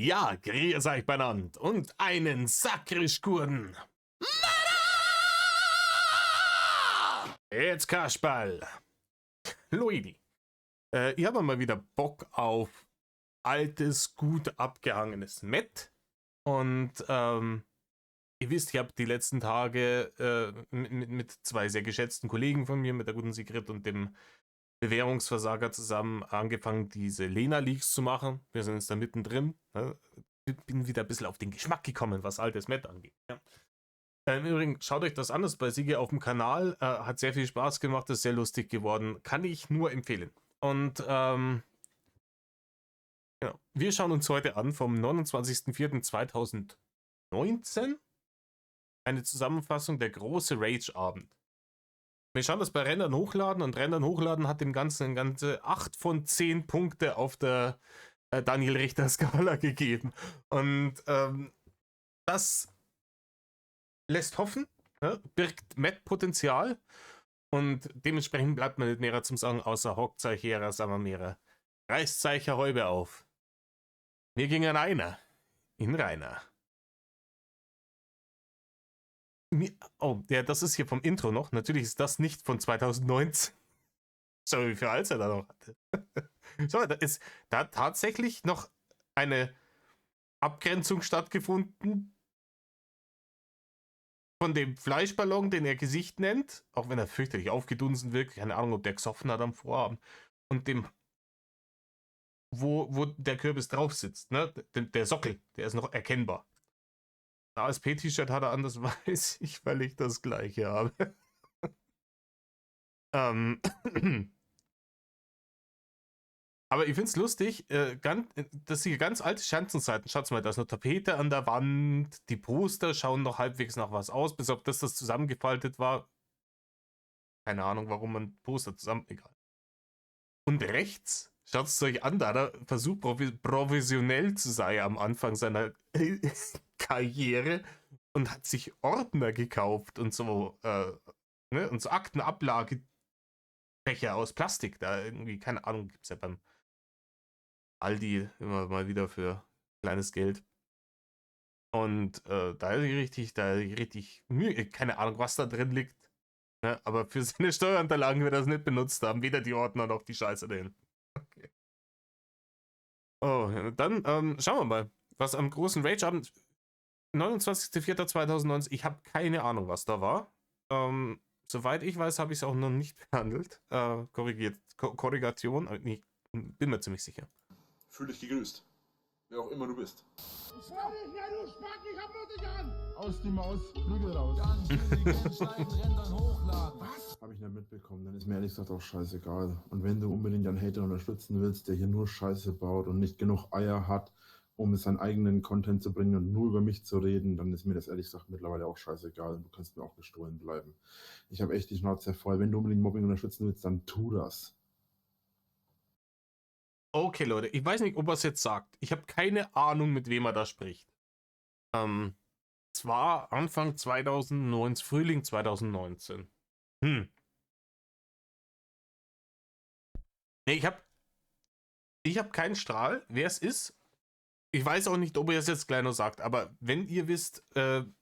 Ja, grüß euch benannt und einen Sakrisch-Gurden. Jetzt Kasperl. Leute, ich habe mal wieder Bock auf altes, gut abgehangenes Met. Und ihr wisst, ich habe die letzten Tage mit zwei sehr geschätzten Kollegen von mir, mit der guten Sigrid und dem Bewährungsversager zusammen angefangen, diese Lena-Leaks zu machen. Wir sind jetzt da mittendrin. Ne? Ich bin wieder ein bisschen auf den Geschmack gekommen, was altes Met angeht. Ja. Im Übrigen, schaut euch das an, das ist bei Sigi auf dem Kanal. Hat sehr viel Spaß gemacht, ist sehr lustig geworden. Kann ich nur empfehlen. Und genau. Wir schauen uns heute an vom 29.04.2019 eine Zusammenfassung der große Rage-Abend. Wir schauen das bei Rendern hochladen und Rendern hochladen hat dem Ganzen ganze 8 von 10 Punkte auf der Daniel Richter Skala gegeben. Und das lässt hoffen, ne? Birgt Met-Potenzial und dementsprechend bleibt man nicht mehr zum Sagen, außer Hockzeich her, sagen wir mehr. Reißt Zeicher Häube auf. Wir gingen einer in Rainer. Oh, ja, das ist hier vom Intro noch. Natürlich ist das nicht von 2019. Schau, wie viel alt er da noch hatte. So, da hat tatsächlich noch eine Abgrenzung stattgefunden von dem Fleischballon, den er Gesicht nennt, auch wenn er fürchterlich aufgedunsen wirkt. Keine Ahnung, ob der gesoffen hat am Vorabend. Und dem, wo der Kürbis drauf sitzt, ne? Der Sockel, der ist noch erkennbar. Ein ASP-T-Shirt hat er an, das weiß ich, weil ich das gleiche habe. Aber ich finde es lustig, dass hier ganz alte Schanzenseiten, schaut mal, da ist eine Tapete an der Wand, die Poster schauen noch halbwegs nach was aus, bis auf das zusammengefaltet war. Keine Ahnung, warum man Poster zusammen, egal. Und rechts, schaut es euch an, da hat er versucht, professionell zu sein am Anfang seiner Karriere und hat sich Ordner gekauft und so, ne, und so Aktenablagebecher aus Plastik, da irgendwie, keine Ahnung, gibt es ja beim Aldi immer mal wieder für kleines Geld. Und da ist richtig Mühe, keine Ahnung, was da drin liegt. Ne? Aber für seine Steuerunterlagen wird er das nicht benutzt haben. Weder die Ordner noch die Scheiße dahin. Okay. Oh, dann schauen wir mal, was am großen Rage-Abend 29.04.2019, ich habe keine Ahnung, was da war. Soweit ich weiß, habe ich es auch noch nicht behandelt. Korrigation, ich bin mir ziemlich sicher. Fühl dich gegrüßt. Wer auch immer du bist. Ich hab nur dich an! Aus die Maus, Flügel raus. Was? Hab ich nicht mitbekommen, dann ist mir ehrlich gesagt auch scheißegal. Und wenn du unbedingt einen Hater unterstützen willst, der hier nur Scheiße baut und nicht genug Eier hat, um seinen eigenen Content zu bringen und nur über mich zu reden, dann ist mir das ehrlich gesagt mittlerweile auch scheißegal. Du kannst mir auch gestohlen bleiben. Ich habe echt die Schnauze voll. Wenn du unbedingt Mobbing unterstützen willst, dann tu das. Okay, Leute, ich weiß nicht, ob er es jetzt sagt. Ich habe keine Ahnung, mit wem er da spricht. Es war Anfang 2019, Frühling 2019. Nee, ich hab keinen Strahl, wer es ist. Ich weiß auch nicht, ob er es jetzt gleich noch sagt, aber wenn ihr wisst, an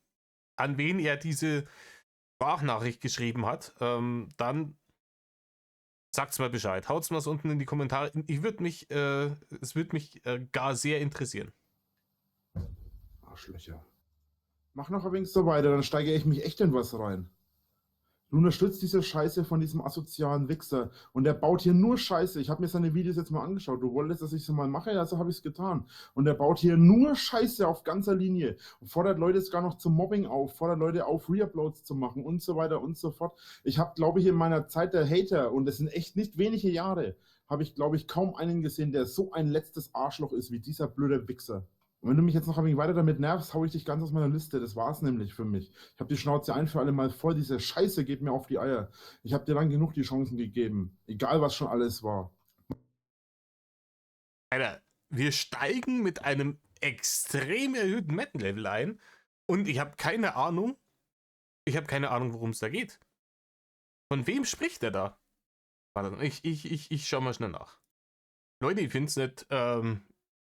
wen er diese Sprachnachricht geschrieben hat, dann sagt's mal Bescheid. Haut's mal unten in die Kommentare. Es würde mich gar sehr interessieren. Arschlöcher. Mach noch ein wenig so weiter, dann steige ich mich echt in was rein. Du unterstützt diese Scheiße von diesem asozialen Wichser und der baut hier nur Scheiße. Ich habe mir seine Videos jetzt mal angeschaut. Du wolltest, dass ich so mal mache, also habe ich es getan. Und der baut hier nur Scheiße auf ganzer Linie und fordert Leute sogar noch zum Mobbing auf, fordert Leute auf, Reuploads zu machen und so weiter und so fort. Ich habe, glaube ich, in meiner Zeit der Hater, und das sind echt nicht wenige Jahre, habe ich, glaube ich, kaum einen gesehen, der so ein letztes Arschloch ist wie dieser blöde Wichser. Und wenn du mich jetzt noch ein wenig weiter damit nervst, hau ich dich ganz aus meiner Liste. Das war's nämlich für mich. Ich habe die Schnauze ein für alle Mal voll. Diese Scheiße geht mir auf die Eier. Ich habe dir lang genug die Chancen gegeben. Egal, was schon alles war. Alter, wir steigen mit einem extrem erhöhten Metal-Level ein und ich habe keine Ahnung, worum es da geht. Von wem spricht er da? Warte, ich schau mal schnell nach. Leute, ich finde es nicht,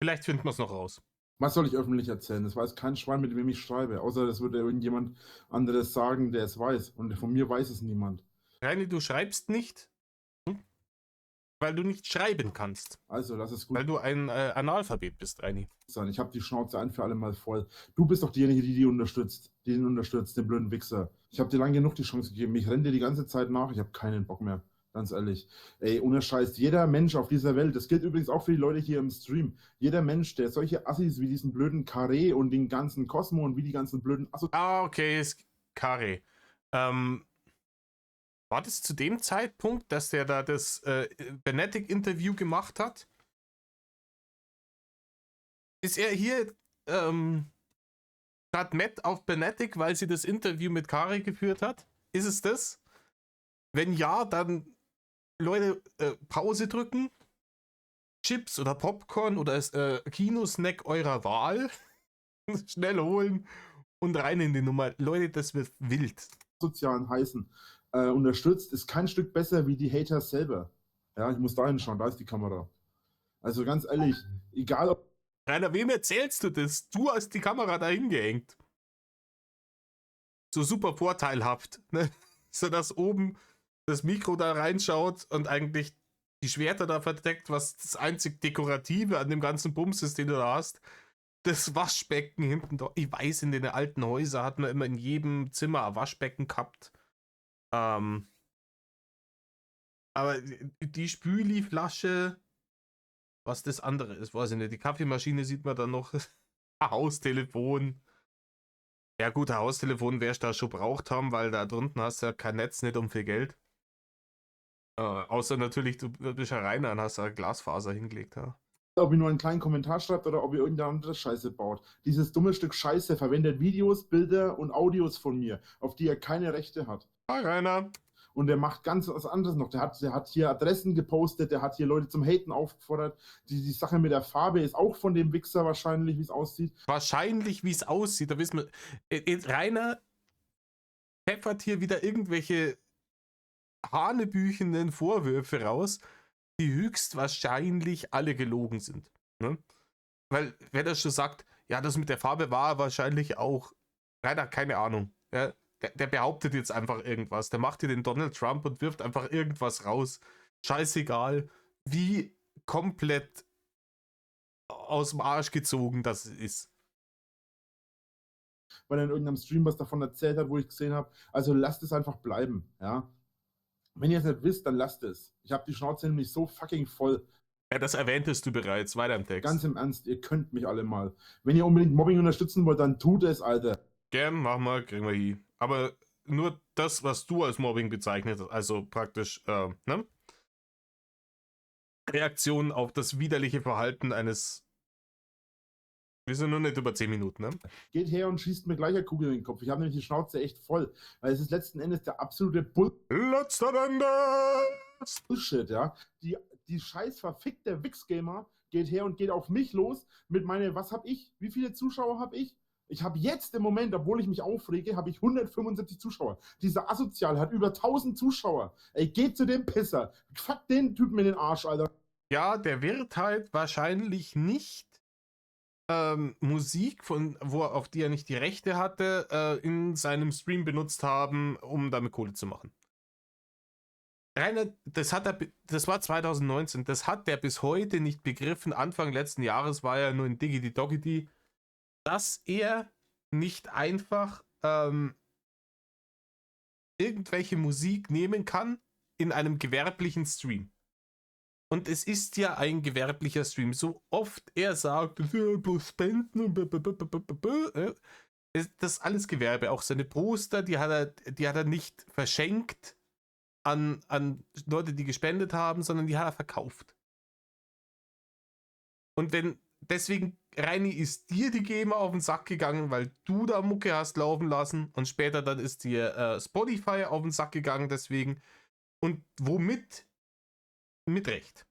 vielleicht finden wir es noch raus. Was soll ich öffentlich erzählen? Das weiß kein Schwein, mit dem ich schreibe. Außer das würde irgendjemand anderes sagen, der es weiß. Und von mir weiß es niemand. Reini, du schreibst nicht, weil du nicht schreiben kannst. Also, lass es gut Weil du ein Analphabet bist, Reini. sein. Ich habe die Schnauze ein für alle Mal voll. Du bist doch diejenige, die unterstützt. Die den unterstützt, den blöden Wichser. Ich habe dir lang genug die Chance gegeben. Ich renne dir die ganze Zeit nach. Ich habe keinen Bock mehr. Ganz ehrlich. Ey, ohne Scheiß. Jeder Mensch auf dieser Welt, das gilt übrigens auch für die Leute hier im Stream. Jeder Mensch, der solche Assis wie diesen blöden Carré und den ganzen Cosmo und wie die ganzen blöden Assos. Ah, okay, ist Kare. War das zu dem Zeitpunkt, dass der da das Benetic-Interview gemacht hat? Ist er hier gerade Matt auf Benetic, weil sie das Interview mit Kare geführt hat? Ist es das? Wenn ja, dann Leute, Pause drücken, Chips oder Popcorn oder Kinosnack eurer Wahl schnell holen und rein in die Nummer. Leute, das wird wild. Sozialen heißen unterstützt, ist kein Stück besser wie die Haters selber. Ja, ich muss da hinschauen, da ist die Kamera. Also ganz ehrlich, egal ob Rainer, wem erzählst du das? Du hast die Kamera dahin gehängt. So super vorteilhaft, ne? So dass oben das Mikro da reinschaut und eigentlich die Schwerter da verdeckt, was das einzig Dekorative an dem ganzen Bums ist, den du da hast. Das Waschbecken hinten da. Ich weiß, in den alten Häusern hat man immer in jedem Zimmer ein Waschbecken gehabt. Aber die Spüliflasche, was das andere ist, weiß ich nicht. Die Kaffeemaschine sieht man dann noch. Ein Haustelefon. Ja gut, ein Haustelefon wirst du da schon braucht haben, weil da drunten hast du ja kein Netz, nicht um viel Geld. Außer natürlich, du bist ja rein und hast da Glasfaser hingelegt. Ja. ihr nur einen kleinen Kommentar schreibt oder ob ihr irgendeine andere Scheiße baut. Dieses dumme Stück Scheiße verwendet Videos, Bilder und Audios von mir, auf die er keine Rechte hat. Hi Rainer. Und der macht ganz was anderes noch. Der hat hier Adressen gepostet, der hat hier Leute zum Haten aufgefordert. Die Sache mit der Farbe ist auch von dem Wichser wahrscheinlich, wie es aussieht. Wahrscheinlich, wie es aussieht. Da wissen wir. Rainer pfeffert hier wieder irgendwelche hanebüchenden Vorwürfe raus, die höchstwahrscheinlich alle gelogen sind. Ne? Weil, wer das schon sagt, ja, das mit der Farbe war wahrscheinlich auch. Rainer, keine Ahnung. Ja? Der behauptet jetzt einfach irgendwas. Der macht hier den Donald Trump und wirft einfach irgendwas raus. Scheißegal, wie komplett aus dem Arsch gezogen das ist. Weil er in irgendeinem Stream was davon erzählt hat, wo ich gesehen habe. Also lasst es einfach bleiben, ja. Wenn ihr es nicht wisst, dann lasst es. Ich habe die Schnauze nämlich so fucking voll. Ja, das erwähntest du bereits, weiter im Text. Ganz im Ernst, ihr könnt mich alle mal. Wenn ihr unbedingt Mobbing unterstützen wollt, dann tut es, Alter. Gern, mach mal, kriegen wir hier. Aber nur das, was du als Mobbing bezeichnet hast, also praktisch, ne? Reaktion auf das widerliche Verhalten eines. Wir sind noch nicht über 10 Minuten, ne? Geht her und schießt mir gleich eine Kugel in den Kopf. Ich habe nämlich die Schnauze echt voll. Weil es ist letzten Endes der absolute Letzter Endes! Bullshit, ja. Die scheiß verfickte Wix-Gamer geht her und geht auf mich los mit meine, was hab ich? Wie viele Zuschauer habe ich? Ich habe jetzt im Moment, obwohl ich mich aufrege, habe ich 175 Zuschauer. Dieser Asozial hat über 1000 Zuschauer. Ey, geht zu dem Pisser. Fuck den Typen in den Arsch, Alter. Ja, der wird halt wahrscheinlich nicht Musik, auf die er nicht die Rechte hatte, in seinem Stream benutzt haben, um damit Kohle zu machen. Rainer, das war 2019, das hat der bis heute nicht begriffen. Anfang letzten Jahres war er nur in Diggity Doggity, dass er nicht einfach irgendwelche Musik nehmen kann in einem gewerblichen Stream. Und es ist ja ein gewerblicher Stream. So oft er sagt, bloß Spenden und das ist alles Gewerbe. Auch seine Poster, die hat er nicht verschenkt an Leute, die gespendet haben, sondern die hat er verkauft. Und deswegen, Reini, ist dir die GEMA auf den Sack gegangen, weil du da Mucke hast laufen lassen und später dann ist dir Spotify auf den Sack gegangen deswegen. Und womit? Mit Recht.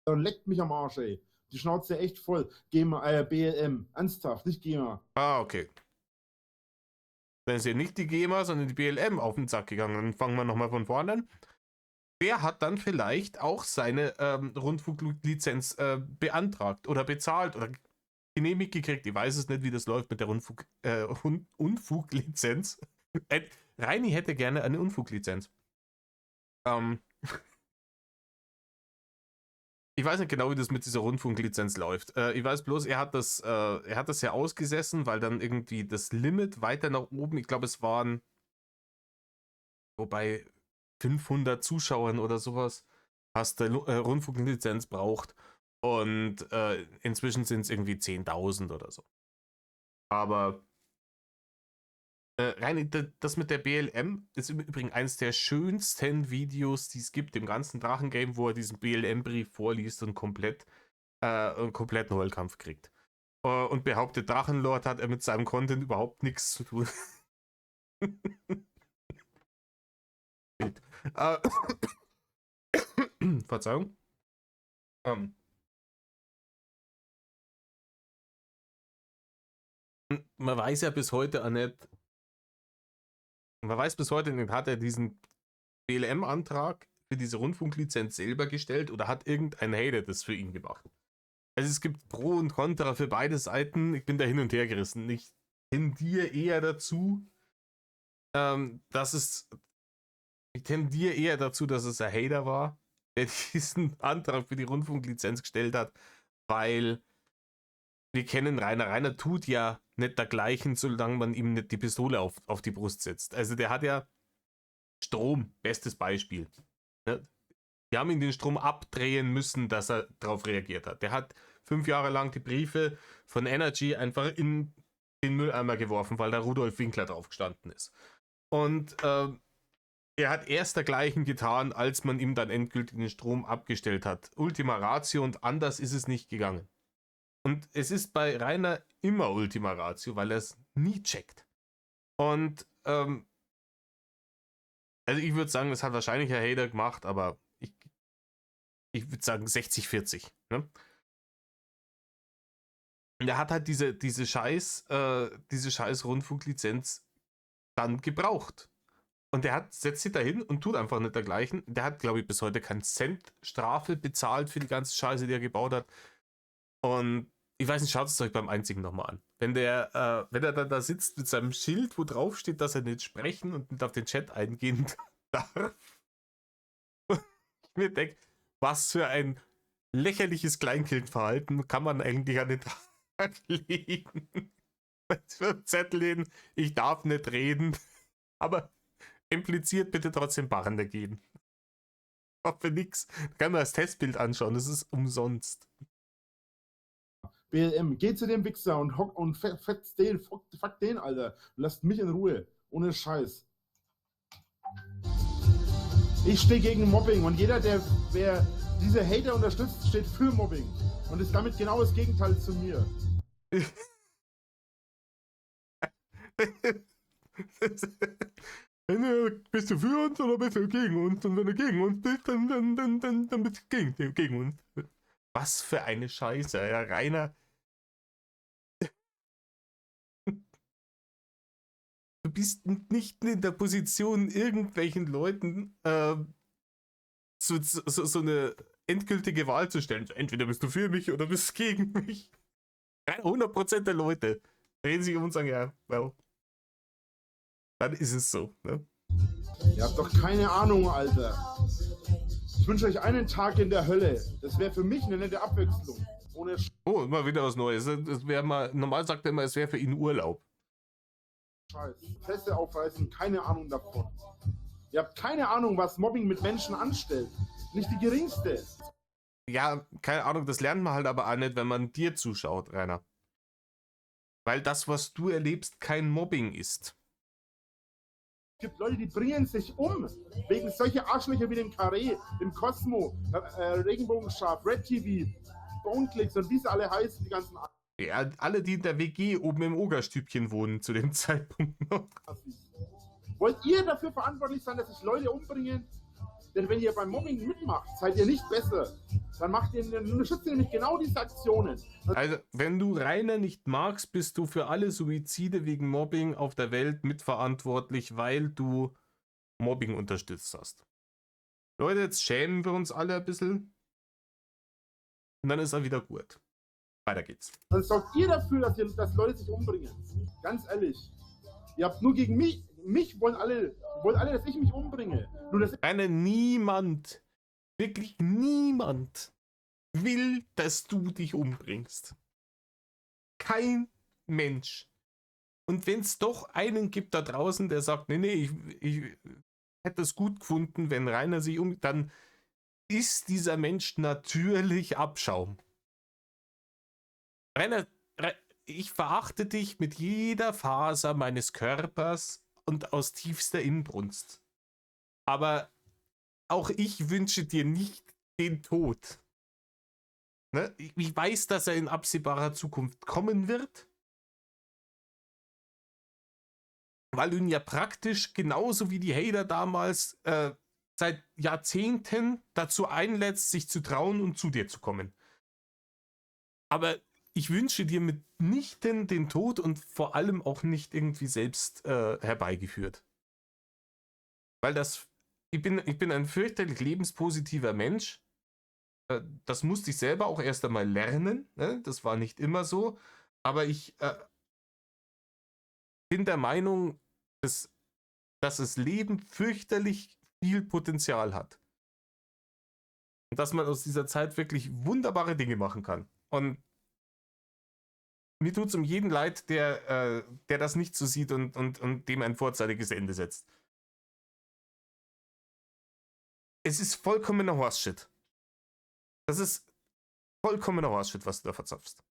Dann leckt mich am Arsch, ey. Die Schnauze echt voll. GEMA, BLM. Ernsthaft, nicht GEMA. Ah, okay. Dann ist ja nicht die GEMA, sondern die BLM auf den Sack gegangen. Dann fangen wir nochmal von vorne an. Wer hat dann vielleicht auch seine Rundfunklizenz beantragt oder bezahlt oder genehmigt gekriegt. Ich weiß es nicht, wie das läuft mit der Unfuglizenz. Reini hätte gerne eine Unfuglizenz. Ich weiß nicht genau, wie das mit dieser Rundfunklizenz läuft. Ich weiß bloß, er hat das ja ausgesessen, weil dann irgendwie das Limit weiter nach oben, ich glaube, es waren bei 500 Zuschauern oder sowas, hast du Rundfunklizenz braucht. Und inzwischen sind es irgendwie 10.000 oder so. Aber rein das mit der BLM ist im Übrigen eines der schönsten Videos, die es gibt, im ganzen Drachengame, wo er diesen BLM-Brief vorliest und einen kompletten Heulkampf kriegt. Und behauptet, Drachenlord hat er mit seinem Content überhaupt nichts zu tun. Verzeihung. Man weiß ja bis heute auch nicht, hat er diesen BLM-Antrag für diese Rundfunklizenz selber gestellt oder hat irgendein Hater das für ihn gemacht? Also es gibt Pro und Contra für beide Seiten. Ich bin da hin und her gerissen. Ich tendiere eher dazu, dass es ein Hater war, der diesen Antrag für die Rundfunklizenz gestellt hat, weil wir kennen Rainer. Rainer tut ja nicht dergleichen, solange man ihm nicht die Pistole auf die Brust setzt. Also der hat ja Strom, bestes Beispiel. Ne? Die haben ihn den Strom abdrehen müssen, dass er darauf reagiert hat. Der hat 5 Jahre lang die Briefe von Energy einfach in den Mülleimer geworfen, weil da Rudolf Winkler drauf gestanden ist. Und er hat erst dergleichen getan, als man ihm dann endgültig den Strom abgestellt hat. Ultima Ratio, und anders ist es nicht gegangen. Und es ist bei Rainer immer Ultima Ratio, weil er es nie checkt. Und also ich würde sagen, das hat wahrscheinlich ein Hater gemacht, aber ich würde sagen 60-40. Ne? Und er hat halt diese scheiß Rundfunklizenz dann gebraucht. Und der setzt sich dahin und tut einfach nicht dergleichen. Der hat, glaube ich, bis heute keinen Cent Strafe bezahlt für die ganze Scheiße, die er gebaut hat. Und ich weiß nicht, schaut es euch beim einzigen nochmal an. Wenn er dann da sitzt mit seinem Schild, wo drauf steht, dass er nicht sprechen und nicht auf den Chat eingehen darf. Ich mir denke, was für ein lächerliches Kleinkindverhalten kann man eigentlich an den Tag legen. Zettel hin, ich darf nicht reden, aber impliziert bitte trotzdem Barren gehen. Für nix. Kann man das Testbild anschauen, das ist umsonst. BLM, geh zu dem Wichser und hock und fetzt den, fuck den, Alter. Lasst mich in Ruhe. Ohne Scheiß. Ich stehe gegen Mobbing und wer diese Hater unterstützt, steht für Mobbing. Und ist damit genau das Gegenteil zu mir. Bist du für uns oder bist du gegen uns? Und wenn du gegen uns bist, dann bist du gegen uns. Was für eine Scheiße, ja, Rainer. Du bist nicht in der Position, irgendwelchen Leuten so eine endgültige Wahl zu stellen. Entweder bist du für mich oder bist du gegen mich. 100% der Leute drehen sich um und sagen, ja, well, dann ist es so. Ne? Ihr habt doch keine Ahnung, Alter. Ich wünsche euch einen Tag in der Hölle. Das wäre für mich eine nette Abwechslung. Oh, immer wieder was Neues. Normal sagt er immer, es wäre für ihn Urlaub. Scheiß. Fresse aufreißen, keine Ahnung davon. Ihr habt keine Ahnung, was Mobbing mit Menschen anstellt. Nicht die geringste. Ja, keine Ahnung, das lernt man halt aber auch nicht, wenn man dir zuschaut, Rainer. Weil das, was du erlebst, kein Mobbing ist. Es gibt Leute, die bringen sich um. Wegen solcher Arschlöcher wie dem Carré, dem Cosmo, Regenbogenschaf, Red TV, Boneclicks und wie sie alle heißen, die ganzen Ja, alle, die in der WG oben im Ogerstübchen wohnen zu dem Zeitpunkt noch. Wollt ihr dafür verantwortlich sein, dass sich Leute umbringen? Denn wenn ihr beim Mobbing mitmacht, seid ihr nicht besser. Dann unterstützt ihr nämlich genau diese Aktionen. Also, wenn du Rainer nicht magst, bist du für alle Suizide wegen Mobbing auf der Welt mitverantwortlich, weil du Mobbing unterstützt hast. Leute, jetzt schämen wir uns alle ein bisschen. Und dann ist er wieder gut. Weiter geht's. Dann sorgt ihr dafür, dass Leute sich umbringen. Ganz ehrlich. Ihr habt nur gegen mich wollen alle, dass ich mich umbringe. Nur dass Niemand, wirklich niemand will, dass du dich umbringst. Kein Mensch. Und wenn es doch einen gibt da draußen, der sagt, nee, ich hätte es gut gefunden, wenn Rainer sich dann ist dieser Mensch natürlich Abschaum. Rainer, ich verachte dich mit jeder Faser meines Körpers und aus tiefster Inbrunst. Aber auch ich wünsche dir nicht den Tod. Ne? Ich weiß, dass er in absehbarer Zukunft kommen wird, weil du ihn ja praktisch genauso wie die Hater damals seit Jahrzehnten dazu einlädst, sich zu trauen und zu dir zu kommen. Aber ich wünsche dir mitnichten den Tod und vor allem auch nicht irgendwie selbst herbeigeführt. Weil ich bin ein fürchterlich lebenspositiver Mensch. Das musste ich selber auch erst einmal lernen. Ne? Das war nicht immer so. Aber ich bin der Meinung, dass das Leben fürchterlich viel Potenzial hat. Und dass man aus dieser Zeit wirklich wunderbare Dinge machen kann. Und mir tut es um jeden leid, der das nicht so sieht und dem ein vorzeitiges Ende setzt. Es ist vollkommener Horseshit. Das ist vollkommener Horseshit, was du da verzapfst.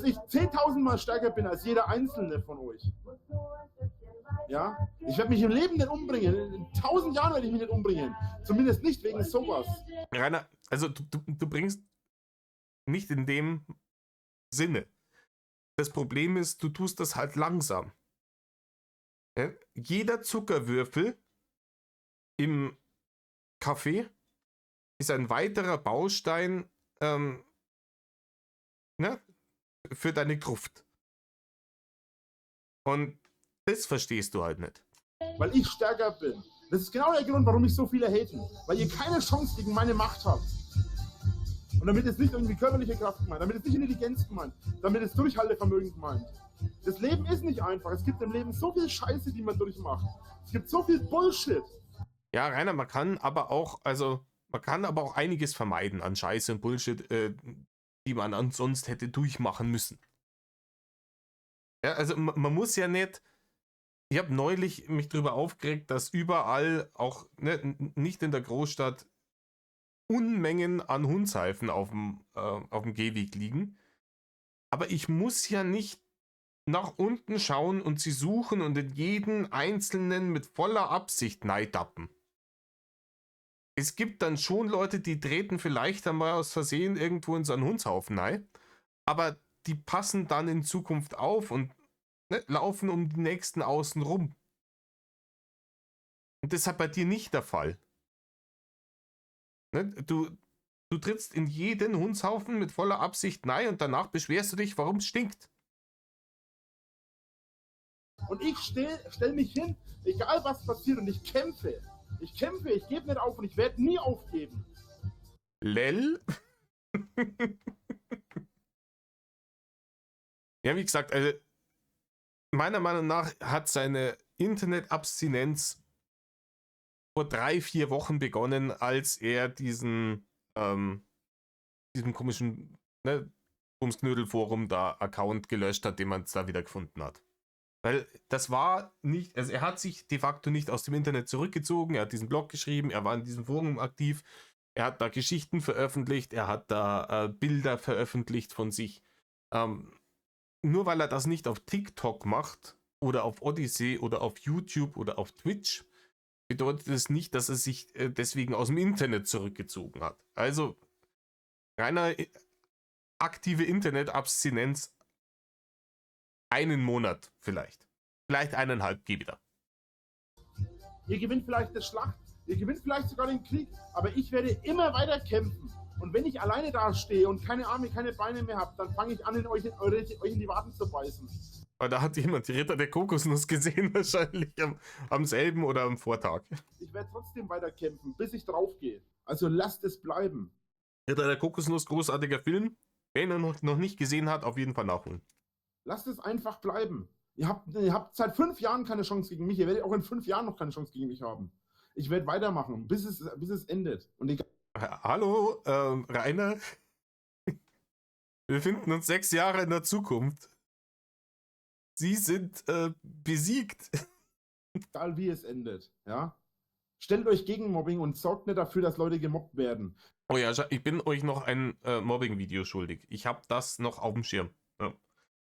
ich 10.000 Mal stärker bin als jeder einzelne von euch. Ja? Ich werde mich im Leben nicht umbringen. In 1000 Jahren werde ich mich nicht umbringen. Zumindest nicht wegen sowas. Rainer, also du bringst nicht in dem Sinne. Das Problem ist, du tust das halt langsam. Ja? Jeder Zuckerwürfel im Kaffee ist ein weiterer Baustein für deine Gruft. Und das verstehst du halt nicht. Weil ich stärker bin. Das ist genau der Grund, warum mich so viele haten. Weil ihr keine Chance gegen meine Macht habt. Und damit ist nicht irgendwie körperliche Kraft gemeint, damit ist nicht Intelligenz gemeint, damit ist Durchhaltevermögen gemeint. Das Leben ist nicht einfach. Es gibt im Leben so viel Scheiße, die man durchmacht. Es gibt so viel Bullshit. Ja, Rainer, man kann aber auch einiges vermeiden an Scheiße und Bullshit, die man ansonsten hätte durchmachen müssen. Ja, also man muss ja nicht. Ich habe neulich mich darüber aufgeregt, dass überall, auch nicht in der Großstadt, Unmengen an Hundsheifen auf dem Gehweg liegen. Aber ich muss ja nicht nach unten schauen und sie suchen und in jeden einzelnen mit voller Absicht neidappen. Es gibt dann schon Leute, die treten vielleicht einmal aus Versehen irgendwo in so einen Hundshaufen rein, aber die passen dann in Zukunft auf und laufen um die nächsten außen rum. Und das ist halt bei dir nicht der Fall. Du trittst in jeden Hundshaufen mit voller Absicht rein und danach beschwerst du dich, warum es stinkt. Und ich stell mich hin, egal was passiert, und ich kämpfe. Ich kämpfe, ich gebe nicht auf und ich werde nie aufgeben. Lel? Ja, wie gesagt, also meiner Meinung nach hat seine Internetabstinenz vor 3-4 Wochen begonnen, als er diesem komischen Bumsknödel-Forum da Account gelöscht hat, den man da wieder gefunden hat. Weil das war nicht, also er hat sich de facto nicht aus dem Internet zurückgezogen, er hat diesen Blog geschrieben, er war in diesem Forum aktiv, er hat da Geschichten veröffentlicht, er hat da Bilder veröffentlicht von sich. Nur weil er das nicht auf TikTok macht oder auf Odyssey oder auf YouTube oder auf Twitch, bedeutet es nicht, dass er sich deswegen aus dem Internet zurückgezogen hat. Also reiner aktive Internetabstinenz einen Monat vielleicht. Vielleicht 1,5 geh wieder. Ihr gewinnt vielleicht die Schlacht, ihr gewinnt vielleicht sogar den Krieg, aber ich werde immer weiter kämpfen. Und wenn ich alleine da stehe und keine Arme, keine Beine mehr habe, dann fange ich an, euch in die Waden zu beißen. Aber da hat jemand die Ritter der Kokosnuss gesehen, wahrscheinlich am selben oder am Vortag. Ich werde trotzdem weiter kämpfen, bis ich draufgehe. Also lasst es bleiben. Ritter der Kokosnuss, großartiger Film. Wer ihn noch nicht gesehen hat, auf jeden Fall nachholen. Lasst es einfach bleiben. Ihr habt seit 5 Jahren keine Chance gegen mich. Ihr werdet auch in 5 Jahren noch keine Chance gegen mich haben. Ich werde weitermachen, bis es endet. Und egal. Hallo, Rainer. Wir befinden uns 6 Jahre in der Zukunft. Sie sind besiegt. Egal wie es endet, ja. Stellt euch gegen Mobbing und sorgt nicht dafür, dass Leute gemobbt werden. Oh ja, ich bin euch noch ein Mobbing-Video schuldig. Ich habe das noch auf dem Schirm. Ja.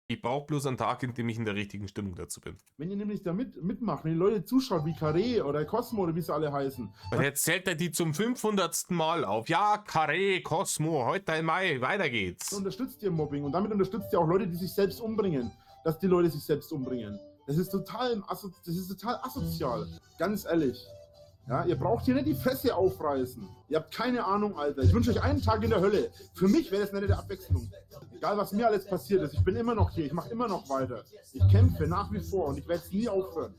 Ich brauche bloß einen Tag, in dem ich in der richtigen Stimmung dazu bin. Wenn ihr nämlich da mitmacht, wenn die Leute zuschaut, wie Carré oder Cosmo oder wie sie alle heißen. Und jetzt zählt er die zum 500. Mal auf. Ja, Carré, Cosmo, heute im Mai, weiter geht's. Unterstützt ihr Mobbing und damit unterstützt ihr auch Leute, die sich selbst umbringen. Dass die Leute sich selbst umbringen. Das ist total asozial. Ganz ehrlich. Ja, ihr braucht hier nicht die Fresse aufreißen. Ihr habt keine Ahnung, Alter. Ich wünsche euch einen Tag in der Hölle. Für mich wäre das eine nette Abwechslung. Egal, was mir alles passiert ist, ich bin immer noch hier. Ich mache immer noch weiter. Ich kämpfe nach wie vor und ich werde es nie aufhören.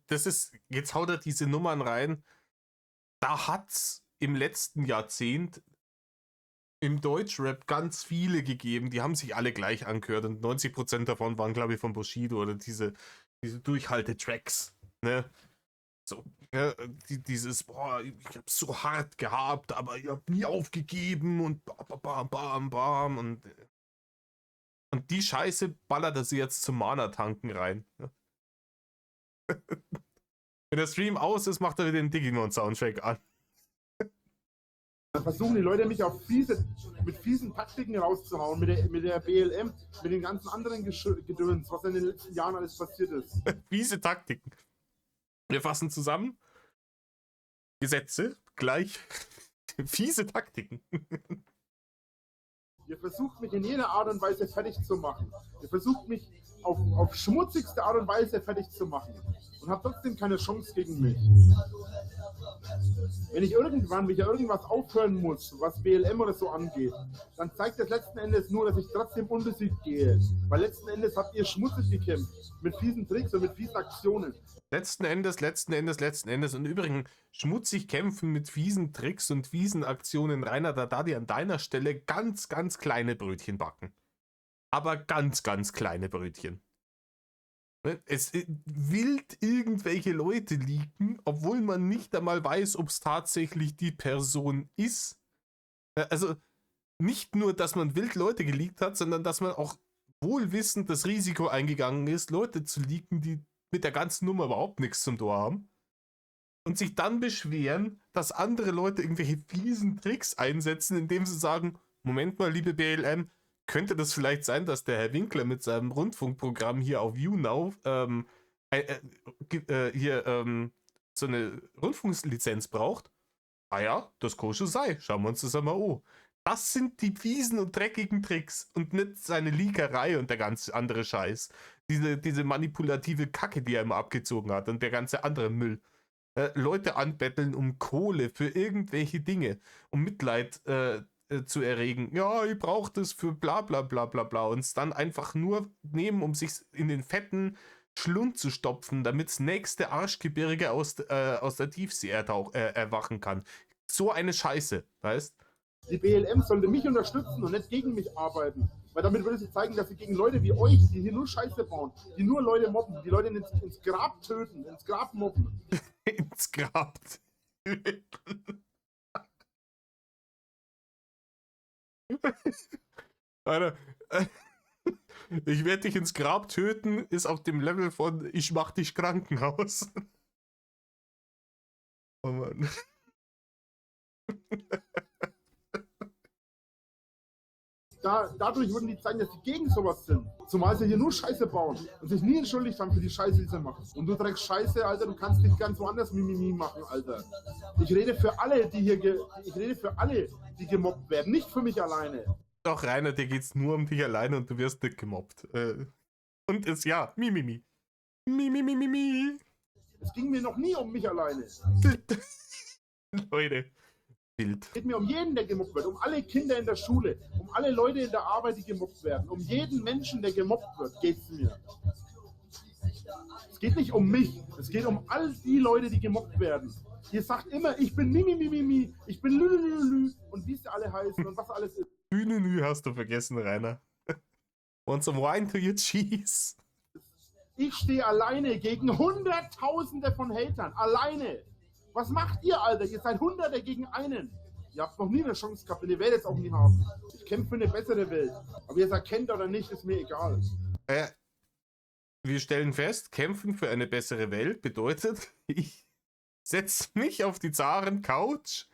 Das ist, jetzt haut er diese Nummern rein. Da hat's im letzten Jahrzehnt im Deutschrap ganz viele gegeben. Die haben sich alle gleich angehört und 90% davon waren, glaube ich, von Bushido oder diese Durchhalte-Tracks. Ne? So, ja, dieses, boah, ich hab's so hart gehabt, aber ich hab nie aufgegeben und bam, bam, bam und die Scheiße ballert er sie jetzt zum Mana-Tanken rein. Ja. Wenn der Stream aus ist, macht er wieder den Digimon-Soundtrack an. Dann versuchen die Leute mich mit fiesen Taktiken rauszuhauen, mit der BLM, mit den ganzen anderen Gedöns, was in den letzten Jahren alles passiert ist. Fiese Taktiken. Wir fassen zusammen. Gesetze gleich fiese Taktiken. Ihr versucht mich in jeder Art und Weise fertig zu machen. Ihr versucht mich auf schmutzigste Art und Weise fertig zu machen. Und habt trotzdem keine Chance gegen mich. Wenn ich irgendwas aufhören muss, was BLM oder so angeht, dann zeigt das letzten Endes nur, dass ich trotzdem unbesiegt gehe. Weil letzten Endes habt ihr schmutzig gekämpft. Mit fiesen Tricks und mit fiesen Aktionen. Letzten Endes. Und übrigens, schmutzig kämpfen mit fiesen Tricks und fiesen Aktionen. Rainer, da die an deiner Stelle ganz, ganz kleine Brötchen backen. Aber ganz, ganz kleine Brötchen. Es wild irgendwelche Leute leaken, obwohl man nicht einmal weiß, ob es tatsächlich die Person ist. Also nicht nur, dass man wild Leute geleakt hat, sondern dass man auch wohlwissend das Risiko eingegangen ist, Leute zu leaken, die mit der ganzen Nummer überhaupt nichts zum Tor haben. Und sich dann beschweren, dass andere Leute irgendwelche fiesen Tricks einsetzen, indem sie sagen, Moment mal, liebe BLM, könnte das vielleicht sein, dass der Herr Winkler mit seinem Rundfunkprogramm hier auf YouNow so eine Rundfunklizenz braucht? Ah ja, das kosche sei. Schauen wir uns das einmal an. Das sind die fiesen und dreckigen Tricks und nicht seine Leakerei und der ganze andere Scheiß. Diese manipulative Kacke, die er immer abgezogen hat und der ganze andere Müll. Leute anbetteln um Kohle für irgendwelche Dinge, um Mitleid zu erregen. Ja, ich brauche das für bla bla bla bla bla. Und es dann einfach nur nehmen, um sich in den fetten Schlund zu stopfen, damit das nächste Arschgebirge aus der Tiefsee erwachen kann. So eine Scheiße, weißt? Die BLM sollte mich unterstützen und nicht gegen mich arbeiten. Weil damit würde sie zeigen, dass sie gegen Leute wie euch, die hier nur Scheiße bauen, die nur Leute mobben, die Leute ins Grab töten, ins Grab mobben. Ins Grab töten. Alter, ich werde dich ins Grab töten, ist auf dem Level von ich mach dich Krankenhaus. Oh Mann. Dadurch würden die zeigen, dass sie gegen sowas sind. Zumal sie hier nur Scheiße bauen und sich nie entschuldigt haben für die Scheiße, die sie machen. Und du trägst Scheiße, Alter, du kannst nicht ganz woanders Mimimi machen, Alter. Ich rede für alle, die gemobbt werden, nicht für mich alleine. Doch, Rainer, dir geht's nur um dich alleine und du wirst nicht gemobbt. Und ist ja, Mimimi. Mimimi. Es ging mir noch nie um mich alleine. Leute. Bild. Es geht mir um jeden, der gemobbt wird, um alle Kinder in der Schule, um alle Leute in der Arbeit, die gemobbt werden, um jeden Menschen, der gemobbt wird, geht es mir. Es geht nicht um mich, es geht um all die Leute, die gemobbt werden. Ihr sagt immer, ich bin Mimimi, ich bin Lülülülü und wie sie alle heißen und was alles ist. Bühnenü hast du vergessen, Rainer. Want some wine to your cheese? Ich stehe alleine gegen Hunderttausende von Hatern. Alleine. Was macht ihr, Alter? Ihr seid Hunderte gegen einen. Ihr habt noch nie eine Chance gehabt und ihr werdet es auch nie haben. Ich kämpfe für eine bessere Welt. Ob ihr es erkennt oder nicht, ist mir egal. Wir stellen fest, kämpfen für eine bessere Welt bedeutet, ich setze mich auf die Zaren-Couch,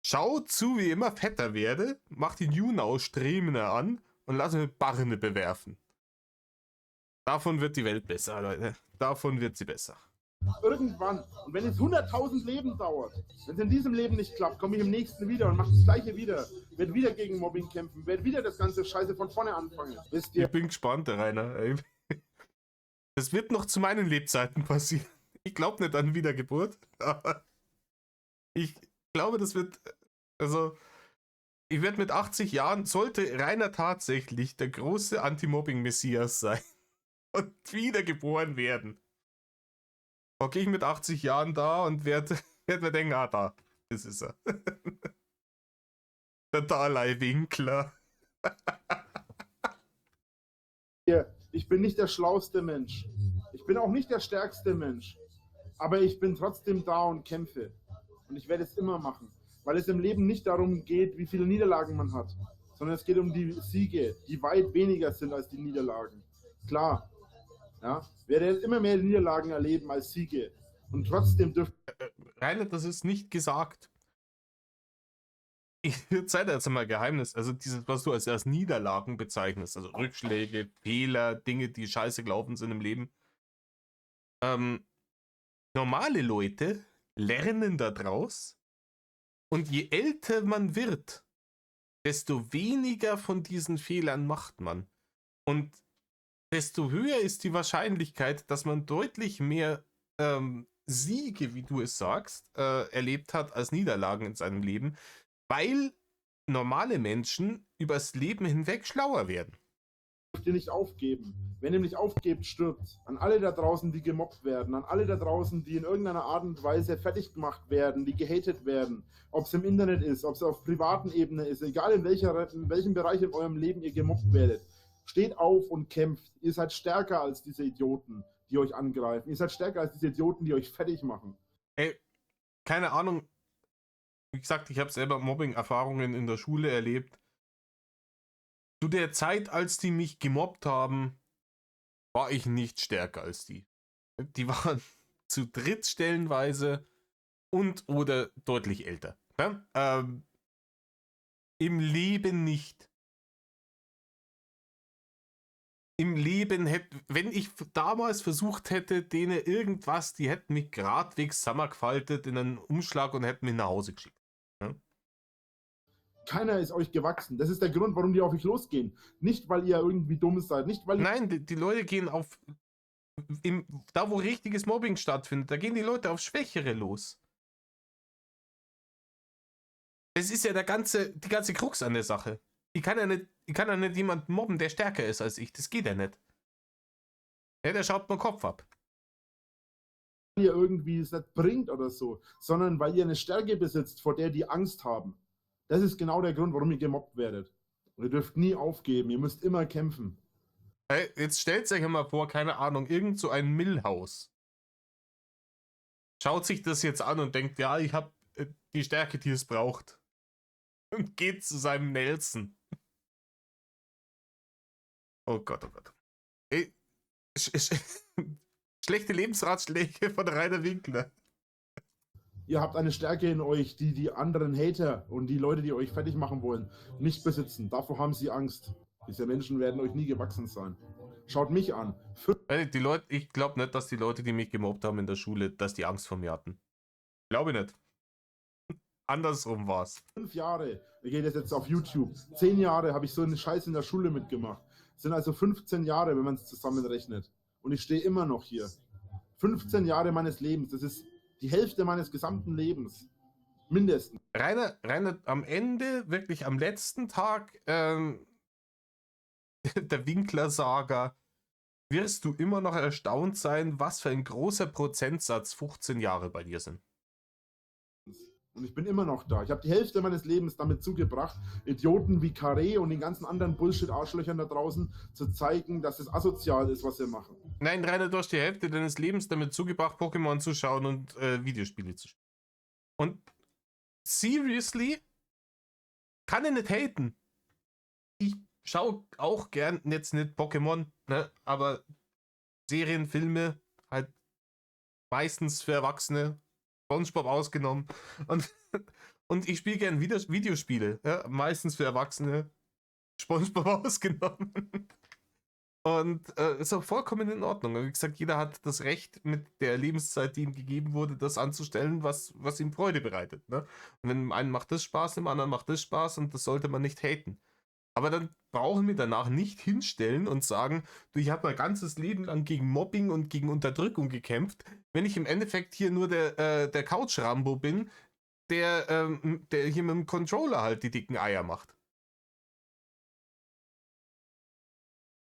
schau zu, wie ich immer fetter werde, mach die Junau-Stremene an und lass mich mit Barne bewerfen. Davon wird die Welt besser, Leute. Davon wird sie besser. Irgendwann. Und wenn es 100.000 Leben dauert, wenn es in diesem Leben nicht klappt, komme ich im nächsten wieder und mache das Gleiche wieder. Werd wieder gegen Mobbing kämpfen, werd wieder das ganze Scheiße von vorne anfangen. Wisst ihr? Ich bin gespannt, Rainer. Das wird noch zu meinen Lebzeiten passieren. Ich glaube nicht an Wiedergeburt, aber ich glaube, das wird, also, ich werde mit 80 Jahren, sollte Rainer tatsächlich der große Anti-Mobbing-Messias sein und wiedergeboren werden. Okay, ich mit 80 Jahren da und werde mir denken, ah, da, das ist er. Der Dalai Winkler. Ich bin nicht der schlauste Mensch. Ich bin auch nicht der stärkste Mensch. Aber ich bin trotzdem da und kämpfe. Und ich werde es immer machen. Weil es im Leben nicht darum geht, wie viele Niederlagen man hat. Sondern es geht um die Siege, die weit weniger sind als die Niederlagen. Klar. Ja, werde immer mehr Niederlagen erleben als Siege. Und trotzdem dürfte... Rainer, das ist nicht gesagt. Ich zeige dir jetzt mal ein Geheimnis. Also dieses, was du als Niederlagen bezeichnest, also Rückschläge, Fehler, Dinge, die scheiße gelaufen sind im Leben. Normale Leute lernen daraus und je älter man wird, desto weniger von diesen Fehlern macht man. Und desto höher ist die Wahrscheinlichkeit, dass man deutlich mehr Siege, wie du es sagst, erlebt hat als Niederlagen in seinem Leben, weil normale Menschen übers Leben hinweg schlauer werden. ihr nicht aufgeben. Wenn ihr nicht aufgebt, stirbt. An alle da draußen, die gemobbt werden, an alle da draußen, die in irgendeiner Art und Weise fertig gemacht werden, die gehatet werden, ob es im Internet ist, ob es auf privaten Ebene ist, egal in welchem Bereich in eurem Leben ihr gemobbt werdet. Steht auf und kämpft. Ihr seid stärker als diese Idioten, die euch angreifen. Ihr seid stärker als diese Idioten, die euch fertig machen. Ey, keine Ahnung. Wie gesagt, ich habe selber Mobbing-Erfahrungen in der Schule erlebt. Zu der Zeit, als die mich gemobbt haben, war ich nicht stärker als die. Die waren zu dritt stellenweise und oder deutlich älter. Ja? Im Leben nicht. Im Leben hätte, wenn ich damals versucht hätte, denen irgendwas, die hätten mich geradwegs zusammengefaltet in einen Umschlag und hätten mich nach Hause geschickt. Ja? Keiner ist euch gewachsen. Das ist der Grund, warum die auf euch losgehen. Nicht, weil ihr irgendwie dumm seid. Nicht, weil Nein, die Leute gehen auf, da wo richtiges Mobbing stattfindet, da gehen die Leute auf Schwächere los. Das ist ja die ganze Krux an der Sache. Ich kann ja nicht jemanden mobben, der stärker ist als ich. Das geht ja nicht. Ja, der schaut mir den Kopf ab. ihr irgendwie es nicht bringt oder so, sondern weil ihr eine Stärke besitzt, vor der die Angst haben. Das ist genau der Grund, warum ihr gemobbt werdet. Und ihr dürft nie aufgeben. Ihr müsst immer kämpfen. Hey, jetzt stellt euch mal vor, keine Ahnung, irgend so ein Millhaus. Schaut sich das jetzt an und denkt, ja, ich habe die Stärke, die es braucht. Und geht zu seinem Nelson. Oh Gott, oh Gott. Ey, schlechte Lebensratschläge von Rainer Winkler. Ihr habt eine Stärke in euch, die die anderen Hater und die Leute, die euch fertig machen wollen, nicht besitzen. Davor haben sie Angst. Diese Menschen werden euch nie gewachsen sein. Schaut mich an. Die Leute, ich glaube nicht, dass die Leute, die mich gemobbt haben in der Schule, dass die Angst vor mir hatten. Glaube ich nicht. Andersrum war's. 5 Jahre, ihr geht jetzt auf YouTube. 10 Jahre habe ich so einen Scheiß in der Schule mitgemacht. Das sind also 15 Jahre, wenn man es zusammenrechnet. Und ich stehe immer noch hier. 15 Jahre meines Lebens. Das ist die Hälfte meines gesamten Lebens. Mindestens. Rainer, am Ende, wirklich am letzten Tag der Winkler-Saga, wirst du immer noch erstaunt sein, was für ein großer Prozentsatz 15 Jahre bei dir sind. Und ich bin immer noch da. Ich habe die Hälfte meines Lebens damit zugebracht, Idioten wie Carré und den ganzen anderen Bullshit-Arschlöchern da draußen zu zeigen, dass es asozial ist, was wir machen. Nein, Rainer, du hast die Hälfte deines Lebens damit zugebracht, Pokémon zu schauen und Videospiele zu spielen. Und seriously, kann ich nicht haten. Ich schaue auch gern, jetzt nicht Pokémon, ne, aber Serien, Filme, halt meistens für Erwachsene, SpongeBob ausgenommen. Und, und ich spiele gern Videospiele, ja, meistens für Erwachsene, SpongeBob ausgenommen. Und ist auch vollkommen in Ordnung. Wie gesagt, jeder hat das Recht, mit der Lebenszeit, die ihm gegeben wurde, das anzustellen, was ihm Freude bereitet. Ne? Und wenn dem einen macht das Spaß, dem anderen macht das Spaß und das sollte man nicht haten. Aber dann brauchen wir danach nicht hinstellen und sagen, du, ich habe mein ganzes Leben lang gegen Mobbing und gegen Unterdrückung gekämpft, wenn ich im Endeffekt hier nur der Couch-Rambo bin, der hier mit dem Controller halt die dicken Eier macht.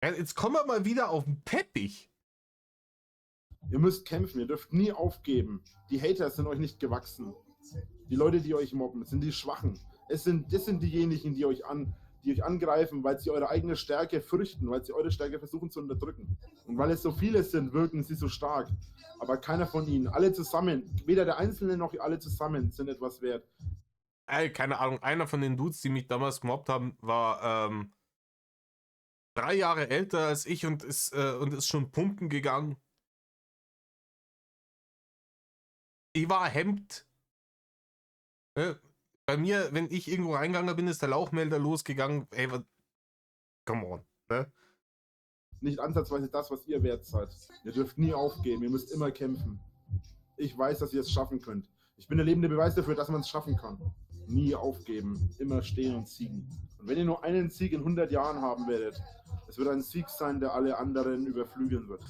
Ja, jetzt kommen wir mal wieder auf den Teppich. Ihr müsst kämpfen, ihr dürft nie aufgeben. Die Hater sind euch nicht gewachsen. Die Leute, die euch mobben, sind die Schwachen. Das sind diejenigen, die euch angreifen, weil sie eure eigene Stärke fürchten, weil sie eure Stärke versuchen zu unterdrücken. Und weil es so viele sind, wirken sie so stark. Aber keiner von ihnen, alle zusammen, weder der Einzelne noch alle zusammen, sind etwas wert. Keine Ahnung, einer von den Dudes, die mich damals gemobbt haben, war 3 Jahre älter als ich und ist schon pumpen gegangen. Ich war Hemd. Bei mir, wenn ich irgendwo reingegangen bin, ist der Lauchmelder losgegangen. Ey, come on. Ne? Nicht ansatzweise das, was ihr wert seid. Ihr dürft nie aufgeben, ihr müsst immer kämpfen. Ich weiß, dass ihr es schaffen könnt. Ich bin der lebende Beweis dafür, dass man es schaffen kann. Nie aufgeben, immer stehen und siegen. Und wenn ihr nur einen Sieg in 100 Jahren haben werdet, es wird ein Sieg sein, der alle anderen überflügeln wird.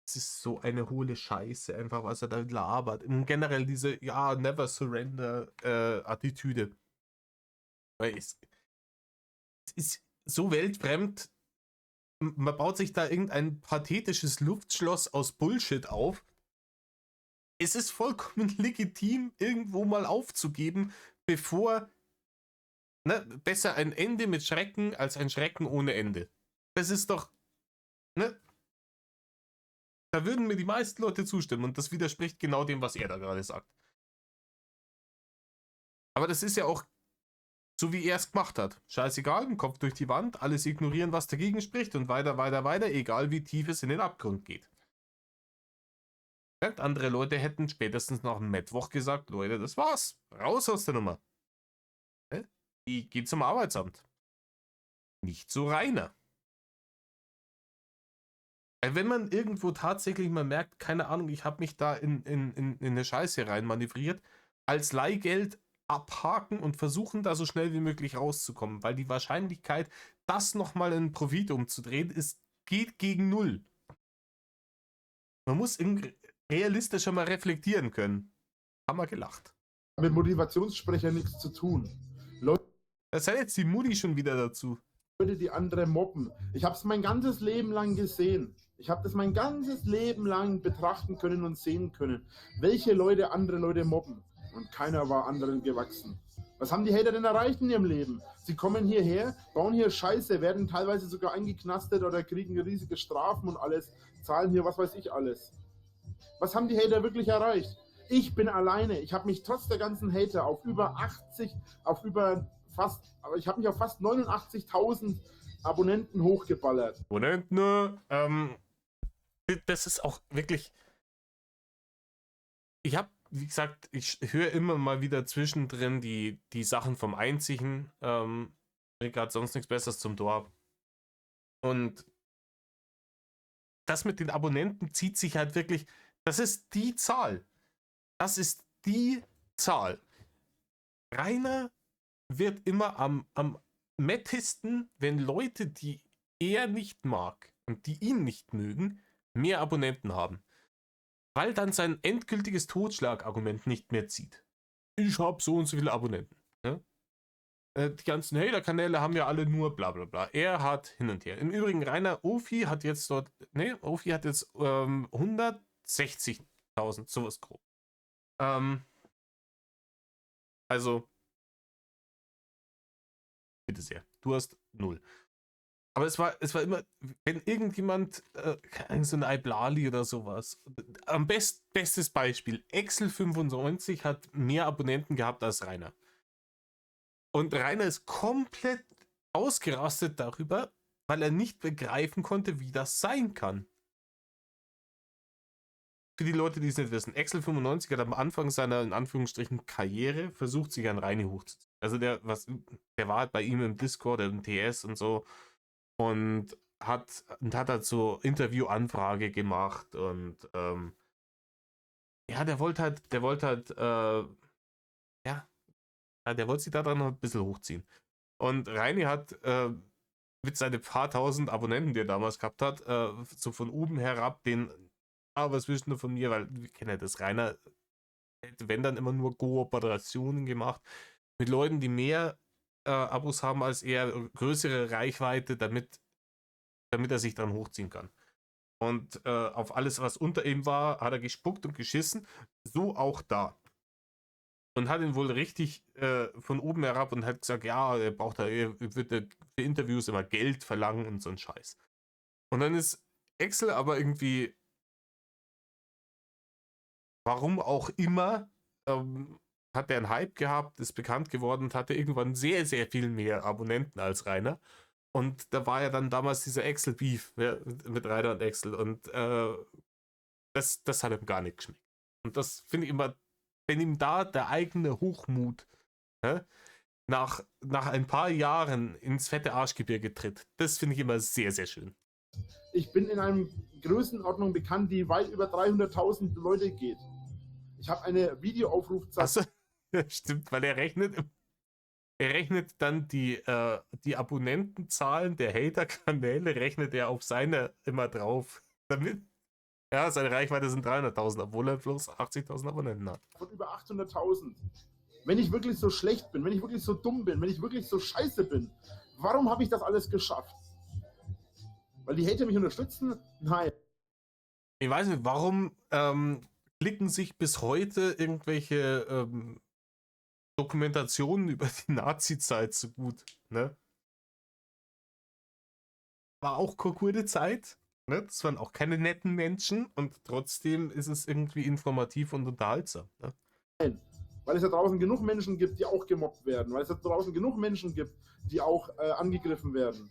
Es ist so eine hohle Scheiße, einfach was er da labert. Und generell diese, ja, never surrender Attitüde. Weil es ist so weltfremd. Man baut sich da irgendein pathetisches Luftschloss aus Bullshit auf. Es ist vollkommen legitim, irgendwo mal aufzugeben, bevor, ne, besser ein Ende mit Schrecken als ein Schrecken ohne Ende. Das ist doch, ne? Da würden mir die meisten Leute zustimmen und das widerspricht genau dem, was er da gerade sagt. Aber das ist ja auch so, wie er es gemacht hat. Scheißegal, den Kopf durch die Wand, alles ignorieren, was dagegen spricht und weiter, weiter, weiter, egal wie tief es in den Abgrund geht. Andere Leute hätten spätestens nach dem Mittwoch gesagt, Leute, das war's. Raus aus der Nummer. Die geht zum Arbeitsamt. Nicht so Rainer. Weil wenn man irgendwo tatsächlich mal merkt, keine Ahnung, ich habe mich da in eine Scheiße rein manövriert, als Leihgeld abhaken und versuchen, da so schnell wie möglich rauszukommen, weil die Wahrscheinlichkeit, das nochmal in Profit umzudrehen, geht gegen 0. Man muss realistischer mal reflektieren können. Haben wir gelacht. Mit Motivationssprechern nichts zu tun. Da sei jetzt die Mutti schon wieder dazu. Leute, die andere mobben. Ich habe es mein ganzes Leben lang gesehen. Ich habe das mein ganzes Leben lang betrachten können und sehen können, welche Leute andere Leute mobben. Und keiner war anderen gewachsen. Was haben die Hater denn erreicht in ihrem Leben? Sie kommen hierher, bauen hier Scheiße, werden teilweise sogar eingeknastet oder kriegen riesige Strafen und alles, zahlen hier was weiß ich alles. Was haben die Hater wirklich erreicht? Ich bin alleine. Ich habe mich trotz der ganzen Hater auf fast 89.000 Abonnenten hochgeballert. Abonnenten, das ist auch wirklich. Ich habe, wie gesagt, ich höre immer mal wieder zwischendrin die Sachen vom Einzigen. Gerade sonst nichts Besseres zum Dorf. Und das mit den Abonnenten zieht sich halt wirklich. Das ist die Zahl. Das ist die Zahl. Rainer wird immer am mettesten, wenn Leute, die er nicht mag und die ihn nicht mögen, mehr Abonnenten haben. Weil dann sein endgültiges Totschlagargument nicht mehr zieht. Ich habe so und so viele Abonnenten. Ne? Die ganzen Hater-Kanäle haben ja alle nur bla bla bla. Er hat hin und her. Im Übrigen, Rainer Ofi hat jetzt 160.000, sowas grob. Also, bitte sehr. Du hast 0. Aber es war immer, wenn irgendjemand, so eine Iblali oder sowas, bestes Beispiel, Excel95 hat mehr Abonnenten gehabt als Rainer. Und Rainer ist komplett ausgerastet darüber, weil er nicht begreifen konnte, wie das sein kann. Für die Leute, die es nicht wissen, Excel95 hat am Anfang seiner, in Anführungsstrichen, Karriere versucht, sich an Reini hochzuziehen. Also der war halt bei ihm im Discord, im TS und so und hat halt so Interviewanfrage gemacht und ja, der wollte halt, ja, der wollte sich da dann noch ein bisschen hochziehen. Und Reini hat mit seinen paar tausend Abonnenten, die er damals gehabt hat, so von oben herab was willst du von mir, weil wir kennen ja das, Rainer hätte, wenn dann immer nur Kooperationen gemacht mit Leuten, die mehr Abos haben als er, größere Reichweite, damit er sich dann hochziehen kann. Und auf alles, was unter ihm war, hat er gespuckt und geschissen. So auch da. Und hat ihn wohl richtig von oben herab und hat gesagt, ja, er wird für Interviews immer Geld verlangen und so ein Scheiß. Und dann ist Excel aber irgendwie, warum auch immer, hat er einen Hype gehabt, ist bekannt geworden und hatte irgendwann sehr, sehr viel mehr Abonnenten als Rainer. Und da war ja dann damals dieser Excel-Beef, ja, mit Rainer und Excel. Und das hat ihm gar nicht geschmeckt. Und das finde ich immer, wenn ihm da der eigene Hochmut nach ein paar Jahren ins fette Arschgebirge tritt, das finde ich immer sehr, sehr schön. Ich bin in einer Größenordnung bekannt, die weit über 300.000 Leute geht. Ich habe eine Videoaufrufzahl. Achso, stimmt, weil er rechnet dann die Abonnentenzahlen der Hater-Kanäle, rechnet er auf seine immer drauf. Damit, ja, seine Reichweite sind 300.000, obwohl er bloß 80.000 Abonnenten hat. Von über 800.000. Wenn ich wirklich so schlecht bin, wenn ich wirklich so dumm bin, wenn ich wirklich so scheiße bin, warum habe ich das alles geschafft? Weil die Hater mich unterstützen? Nein. Ich weiß nicht, warum klicken sich bis heute irgendwelche Dokumentationen über die Nazi-Zeit so gut, ne? War auch keine gute Zeit, ne? Das waren auch keine netten Menschen und trotzdem ist es irgendwie informativ und unterhaltsam, ne? Nein. Weil es da draußen genug Menschen gibt, die auch gemobbt werden. Weil es da draußen genug Menschen gibt, die auch angegriffen werden.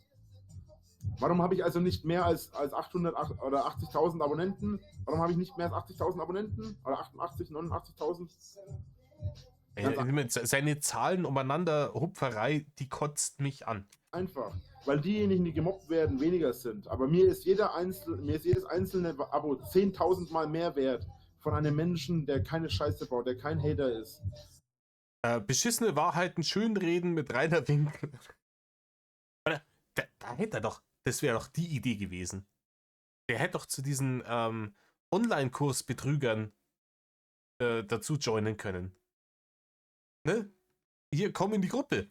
Warum habe ich also nicht mehr als 800 oder 80.000 Abonnenten? Warum habe ich nicht mehr als 80.000 Abonnenten? Oder 88, 89.000? Seine Zahlen umeinander Hupferei, die kotzt mich an. Einfach. Weil diejenigen, die gemobbt werden, weniger sind. Aber mir ist jedes einzelne Abo 10.000 Mal mehr wert von einem Menschen, der keine Scheiße baut, der kein Hater ist. Beschissene Wahrheiten schönreden mit Rainer Winkel. Da hätte er doch, das wäre doch die Idee gewesen. Der hätte doch zu diesen Online-Kurs-Betrügern dazu joinen können. Ne? Hier, komm in die Gruppe.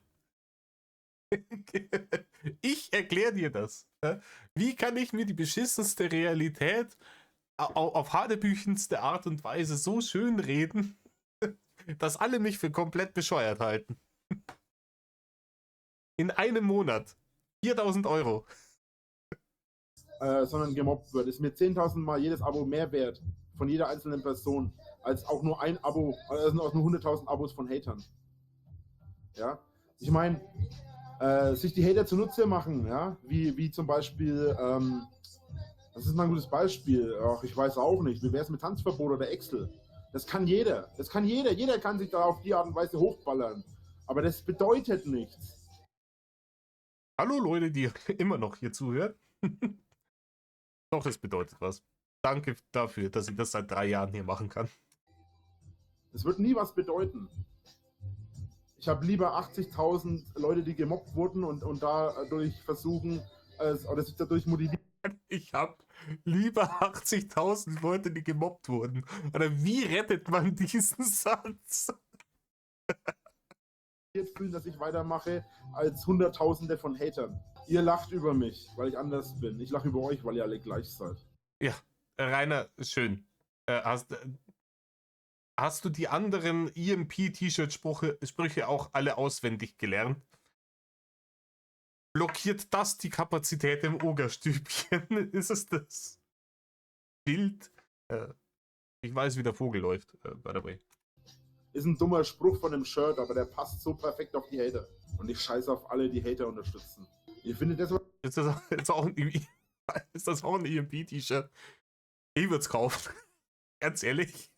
Ich erkläre dir das. Wie kann ich mir die beschissenste Realität auf hanebüchenste Art und Weise so schön reden, dass alle mich für komplett bescheuert halten? In einem Monat. 4.000 Euro. Sondern gemobbt wird, ist mir 10.000 Mal jedes Abo mehr wert von jeder einzelnen Person, als auch nur ein Abo, also nur 100.000 Abos von Hatern. Ja, ich meine, sich die Hater zunutze machen, ja, wie zum Beispiel, das ist mal ein gutes Beispiel, ach, ich weiß auch nicht, wie wäre es mit Tanzverbot oder Excel? Das kann jeder, jeder kann sich da auf die Art und Weise hochballern, aber das bedeutet nichts. Hallo Leute, die immer noch hier zuhören. Doch, es bedeutet was. Danke dafür, dass ich das seit 3 Jahren hier machen kann. Es wird nie was bedeuten. Ich habe lieber 80.000 Leute, die gemobbt wurden und dadurch versuchen, oder sich dadurch motivieren. Ich habe lieber 80.000 Leute, die gemobbt wurden. Oder wie rettet man diesen Satz? Fühlen, dass ich weitermache, als Hunderttausende von Hatern. Ihr lacht über mich, weil ich anders bin. Ich lache über euch, weil ihr alle gleich seid. Ja, Rainer, schön. Hast du die anderen EMP-T-Shirt-Sprüche auch alle auswendig gelernt? Blockiert das die Kapazität im Ogerstübchen? Ist es das Bild? Ich weiß, wie der Vogel läuft, by the way. Ist ein dummer Spruch von dem Shirt, aber der passt so perfekt auf die Hater. Und ich scheiße auf alle, die Hater unterstützen. Ihr findet das... Ist das auch ein EMP-T-Shirt? Ich würde es kaufen. Ganz ehrlich.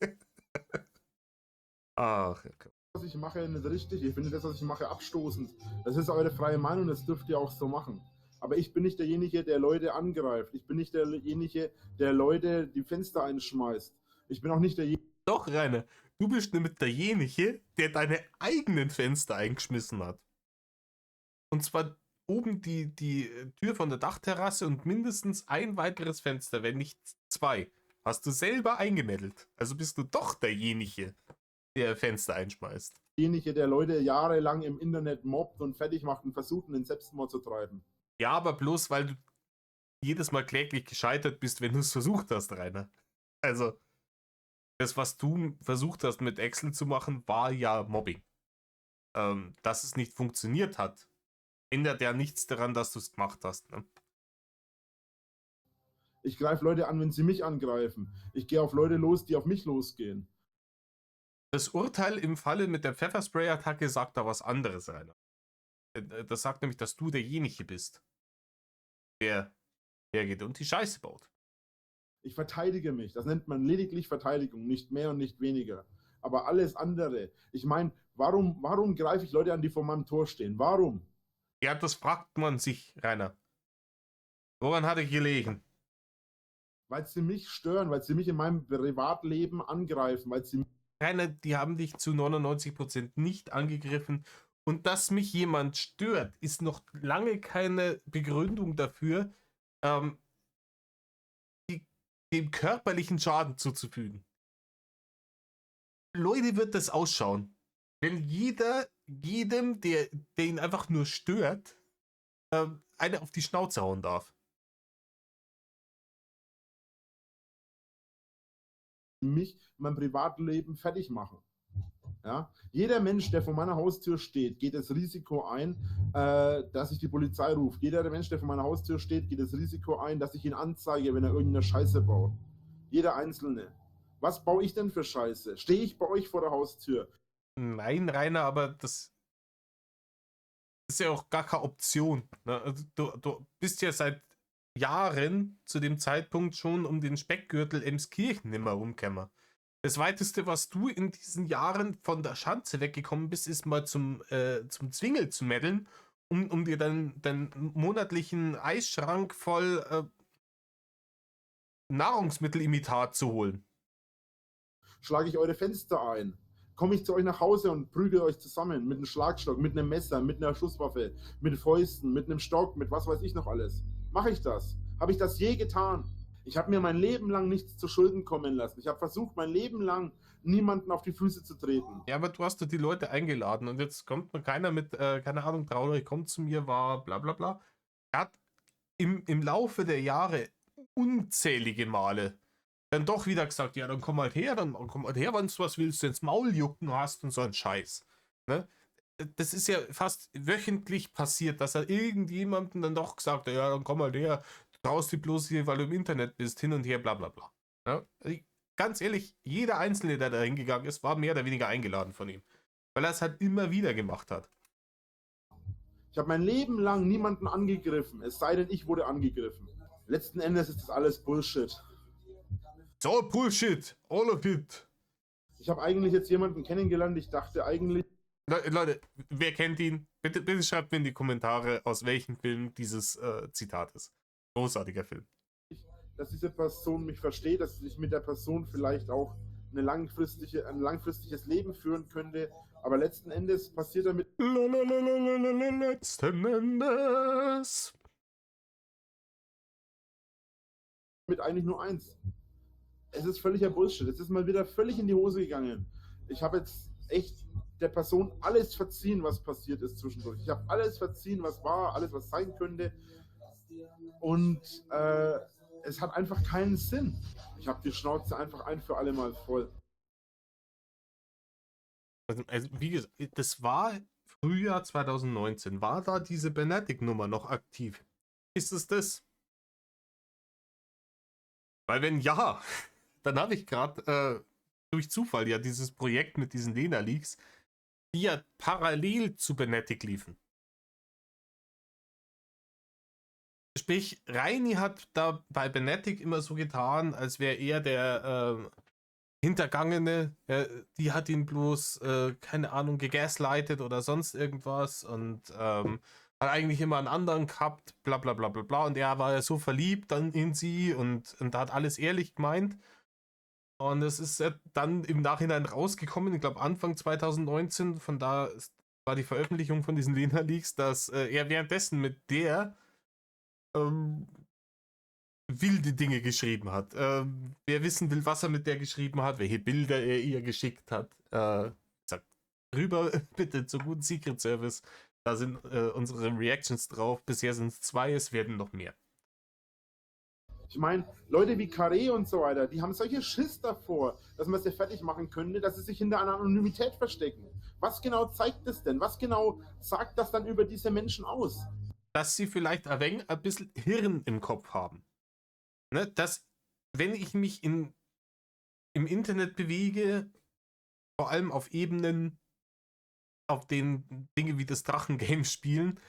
Ach, okay. Was ich mache, nicht richtig. Ich finde das, was ich mache, abstoßend. Das ist eure freie Meinung, das dürft ihr auch so machen. Aber ich bin nicht derjenige, der Leute angreift. Ich bin nicht derjenige, der Leute die Fenster einschmeißt. Ich bin auch nicht derjenige... Doch, Rainer, du bist nämlich derjenige, der deine eigenen Fenster eingeschmissen hat. Und zwar oben die Tür von der Dachterrasse und mindestens ein weiteres Fenster, wenn nicht zwei. Hast du selber eingemeldet. Also bist du doch derjenige, der Fenster einschmeißt. Derjenige, der Leute jahrelang im Internet mobbt und fertig macht und versucht, einen Selbstmord zu treiben. Ja, aber bloß, weil du jedes Mal kläglich gescheitert bist, wenn du es versucht hast, Rainer. Also, das, was du versucht hast mit Excel zu machen, war ja Mobbing. Dass es nicht funktioniert hat, ändert ja nichts daran, dass du es gemacht hast. Ne? Ich greife Leute an, wenn sie mich angreifen. Ich gehe auf Leute los, die auf mich losgehen. Das Urteil im Falle mit der Pfefferspray-Attacke sagt da was anderes, Rainer. Das sagt nämlich, dass du derjenige bist, der hergeht und die Scheiße baut. Ich verteidige mich. Das nennt man lediglich Verteidigung, nicht mehr und nicht weniger. Aber alles andere. Ich meine, warum greife ich Leute an, die vor meinem Tor stehen? Warum? Ja, das fragt man sich, Rainer. Woran hat er gelegen? Weil sie mich stören, weil sie mich in meinem Privatleben angreifen, weil sie... Rainer, die haben dich zu 99% nicht angegriffen. Und dass mich jemand stört, ist noch lange keine Begründung dafür, dem körperlichen Schaden zuzufügen. Leute, wird das ausschauen, wenn jedem, der ihn einfach nur stört, eine auf die Schnauze hauen darf. mich in meinem Privatleben fertig machen. Ja? Jeder Mensch, der vor meiner Haustür steht, geht das Risiko ein, dass ich die Polizei rufe. Jeder Mensch, der vor meiner Haustür steht, geht das Risiko ein, dass ich ihn anzeige, wenn er irgendeine Scheiße baut. Jeder Einzelne. Was baue ich denn für Scheiße? Stehe ich bei euch vor der Haustür? Nein, Rainer, aber das ist ja auch gar keine Option. Ne? Also du bist ja seit Jahren zu dem Zeitpunkt schon um den Speckgürtel Emskirchen nicht mehr rumgekommen. Das Weiteste, was du in diesen Jahren von der Schanze weggekommen bist, ist mal zum Zwingel zu meddeln, um dir dann deinen monatlichen Eisschrank voll Nahrungsmittelimitat zu holen. Schlage ich eure Fenster ein? Komme ich zu euch nach Hause und prügel euch zusammen mit einem Schlagstock, mit einem Messer, mit einer Schusswaffe, mit Fäusten, mit einem Stock, mit was weiß ich noch alles? Mache ich das? Habe ich das je getan? Ich habe mir mein Leben lang nichts zu Schulden kommen lassen. Ich habe versucht, mein Leben lang niemanden auf die Füße zu treten. Ja, aber du hast doch die Leute eingeladen und jetzt kommt noch keiner mit, keine Ahnung, traurig, kommt zu mir, war bla bla bla. Er hat im Laufe der Jahre unzählige Male dann doch wieder gesagt, ja, dann komm halt her, wenn du was willst, du ins Maul jucken hast und so ein Scheiß. Ne? Das ist ja fast wöchentlich passiert, dass er irgendjemandem dann doch gesagt hat, ja, dann komm halt her, du traust dich bloß hier, weil du im Internet bist, hin und her, bla bla bla. Ja? Ganz ehrlich, jeder Einzelne, der da hingegangen ist, war mehr oder weniger eingeladen von ihm. Weil er es halt immer wieder gemacht hat. Ich habe mein Leben lang niemanden angegriffen, es sei denn, ich wurde angegriffen. Letzten Endes ist das alles Bullshit. It's all Bullshit, all of it. Ich habe eigentlich jetzt jemanden kennengelernt, ich dachte eigentlich... Leute, wer kennt ihn? Bitte schreibt mir in die Kommentare, aus welchem Film dieses Zitat ist. Großartiger Film. Dass diese Person mich versteht, dass ich mit der Person vielleicht auch ein langfristiges Leben führen könnte. Aber letzten Endes passiert damit... Letzten Endes. Mit eigentlich nur eins. Es ist völliger Bullshit. Es ist mal wieder völlig in die Hose gegangen. Ich habe jetzt echt der Person alles verziehen, was passiert ist zwischendurch. Ich habe alles verziehen, was war, alles, was sein könnte. Und es hat einfach keinen Sinn. Ich habe die Schnauze einfach ein für alle Mal voll. Also, wie gesagt, das war Frühjahr 2019. War da diese Benetic-Nummer noch aktiv? Ist es das? Weil wenn ja, dann habe ich gerade durch Zufall ja dieses Projekt mit diesen Lena-Leaks, die ja parallel zu Benetic liefen. Sprich, Reini hat da bei Benetic immer so getan, als wäre er der Hintergangene. Die hat ihn bloß, keine Ahnung, gegaslightet oder sonst irgendwas und hat eigentlich immer einen anderen gehabt, bla bla bla bla bla. Und er war ja so verliebt dann in sie und hat alles ehrlich gemeint. Und es ist dann im Nachhinein rausgekommen, ich glaube Anfang 2019, von da war die Veröffentlichung von diesen Lena-Leaks, dass er währenddessen mit der ähm, wilde Dinge geschrieben hat. Wer wissen will, was er mit der geschrieben hat, welche Bilder er ihr geschickt hat, sagt rüber bitte zu guten Secret Service. Da sind unsere Reactions drauf. Bisher sind es 2, es werden noch mehr. Ich meine, Leute wie Carré und so weiter, die haben solche Schiss davor, dass man es ja fertig machen könnte, dass sie sich hinter einer Anonymität verstecken. Was genau zeigt das denn? Was genau sagt das dann über diese Menschen aus? Dass sie vielleicht ein bisschen Hirn im Kopf haben. Ne? Dass, wenn ich mich im Internet bewege, vor allem auf Ebenen, auf denen Dinge wie das Drachengame spielen,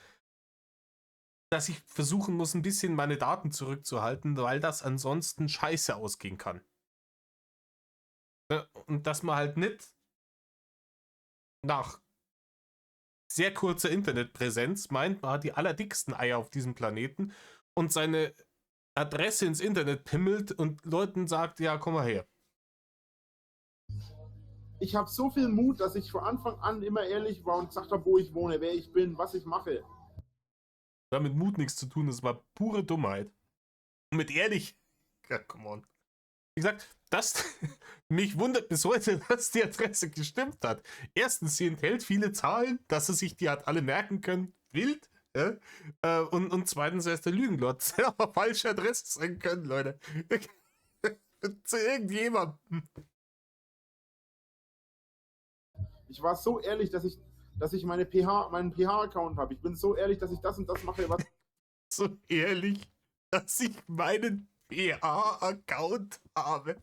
dass ich versuchen muss, ein bisschen meine Daten zurückzuhalten, weil das ansonsten scheiße ausgehen kann. Ne? Und dass man halt nicht nach sehr kurzer Internetpräsenz meint, man hat die allerdicksten Eier auf diesem Planeten und seine Adresse ins Internet pimmelt und Leuten sagt, ja, komm mal her. Ich habe so viel Mut, dass ich von Anfang an immer ehrlich war und gesagt habe, wo ich wohne, wer ich bin, was ich mache. Damit Mut nichts zu tun, das war pure Dummheit. Und mit ehrlich, ja, come on. Wie gesagt, das mich wundert bis heute, dass die Adresse gestimmt hat. Erstens, sie enthält viele Zahlen, dass er sich die hat alle merken können. Wild. Ja? Und zweitens, er ist der Lügenlord. Das hätte aber falsche Adresse sein können, Leute. Zu irgendjemandem. Ich war so ehrlich, dass ich meinen PH-Account habe. Ich bin so ehrlich, dass ich das und das mache, was So ehrlich, dass ich meinen PA-Account habe.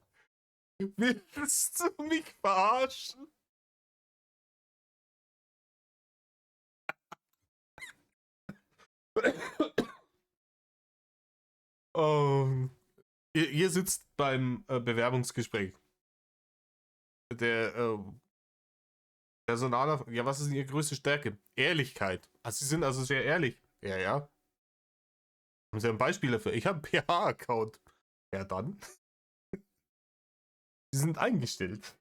Willst du mich verarschen? Oh, ihr sitzt beim Bewerbungsgespräch. Der Personaler, ja, was ist denn Ihre größte Stärke? Ehrlichkeit. Also, Sie sind also sehr ehrlich. Ja, ja. Haben Sie ein Beispiel dafür? Ich habe einen PH-Account. Ja, dann. Sie sind eingestellt.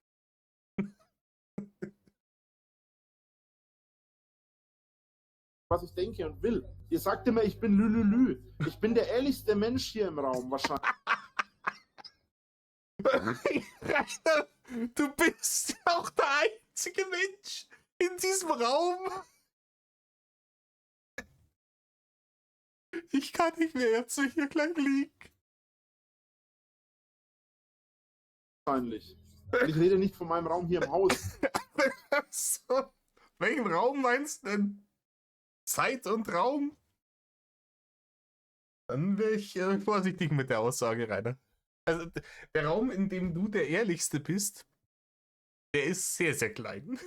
ich denke und will. Ihr sagt immer, ich bin Lülülü. Ich bin der ehrlichste Mensch hier im Raum, wahrscheinlich. Rainer, du bist auch der einzige Mensch in diesem Raum. Ich kann nicht mehr, jetzt hier gleich liegen. Und ich rede nicht von meinem Raum hier im Haus. So, welchen Raum meinst du denn? Zeit und Raum? Dann wäre ich vorsichtig mit der Aussage, Rainer. Also, der Raum, in dem du der Ehrlichste bist, der ist sehr, sehr klein.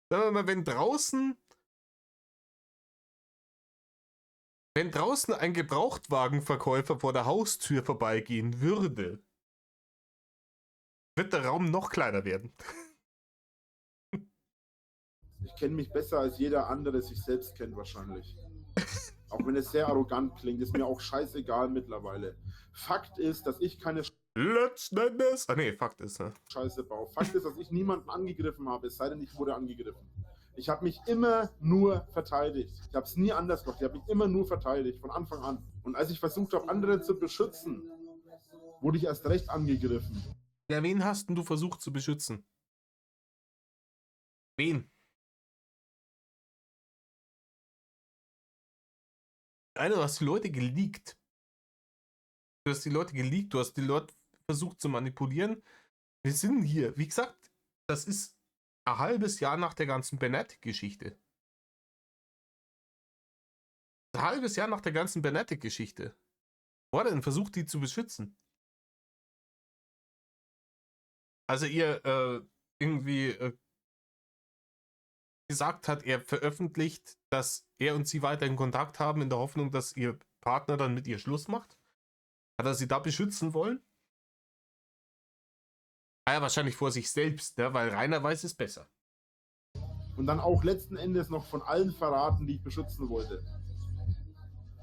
Sagen wir mal, wenn draußen ein Gebrauchtwagenverkäufer vor der Haustür vorbeigehen würde, wird der Raum noch kleiner werden. Ich kenne mich besser als jeder andere sich selbst kennt wahrscheinlich. Auch wenn es sehr arrogant klingt, ist mir auch scheißegal mittlerweile. Fakt ist, dass ich keine Letzten Endes. Ah, nee, Fakt ist, ne? Scheiße baue. Fakt ist, dass ich niemanden angegriffen habe, es sei denn, ich wurde angegriffen. Ich habe mich immer nur verteidigt. Ich habe es nie anders gemacht. Ich habe mich immer nur verteidigt, von Anfang an. Und als ich versucht habe, andere zu beschützen, wurde ich erst recht angegriffen. Ja, wen hast denn du versucht zu beschützen? Wen? Einer, du hast die Leute geleakt. Du hast die Leute geleakt, du hast die Leute versucht zu manipulieren. Wir sind hier. Wie gesagt, das ist Ein halbes Jahr nach der ganzen Benetic-Geschichte. Ein halbes Jahr nach der ganzen Benetic-Geschichte. Wurde denn versucht, die zu beschützen? Also ihr irgendwie gesagt hat, er veröffentlicht, dass er und sie weiterhin Kontakt haben, in der Hoffnung, dass ihr Partner dann mit ihr Schluss macht? Hat er sie da beschützen wollen? Ah ja, wahrscheinlich vor sich selbst, ne? Weil Rainer weiß es besser. Und dann auch letzten Endes noch von allen verraten, die ich beschützen wollte.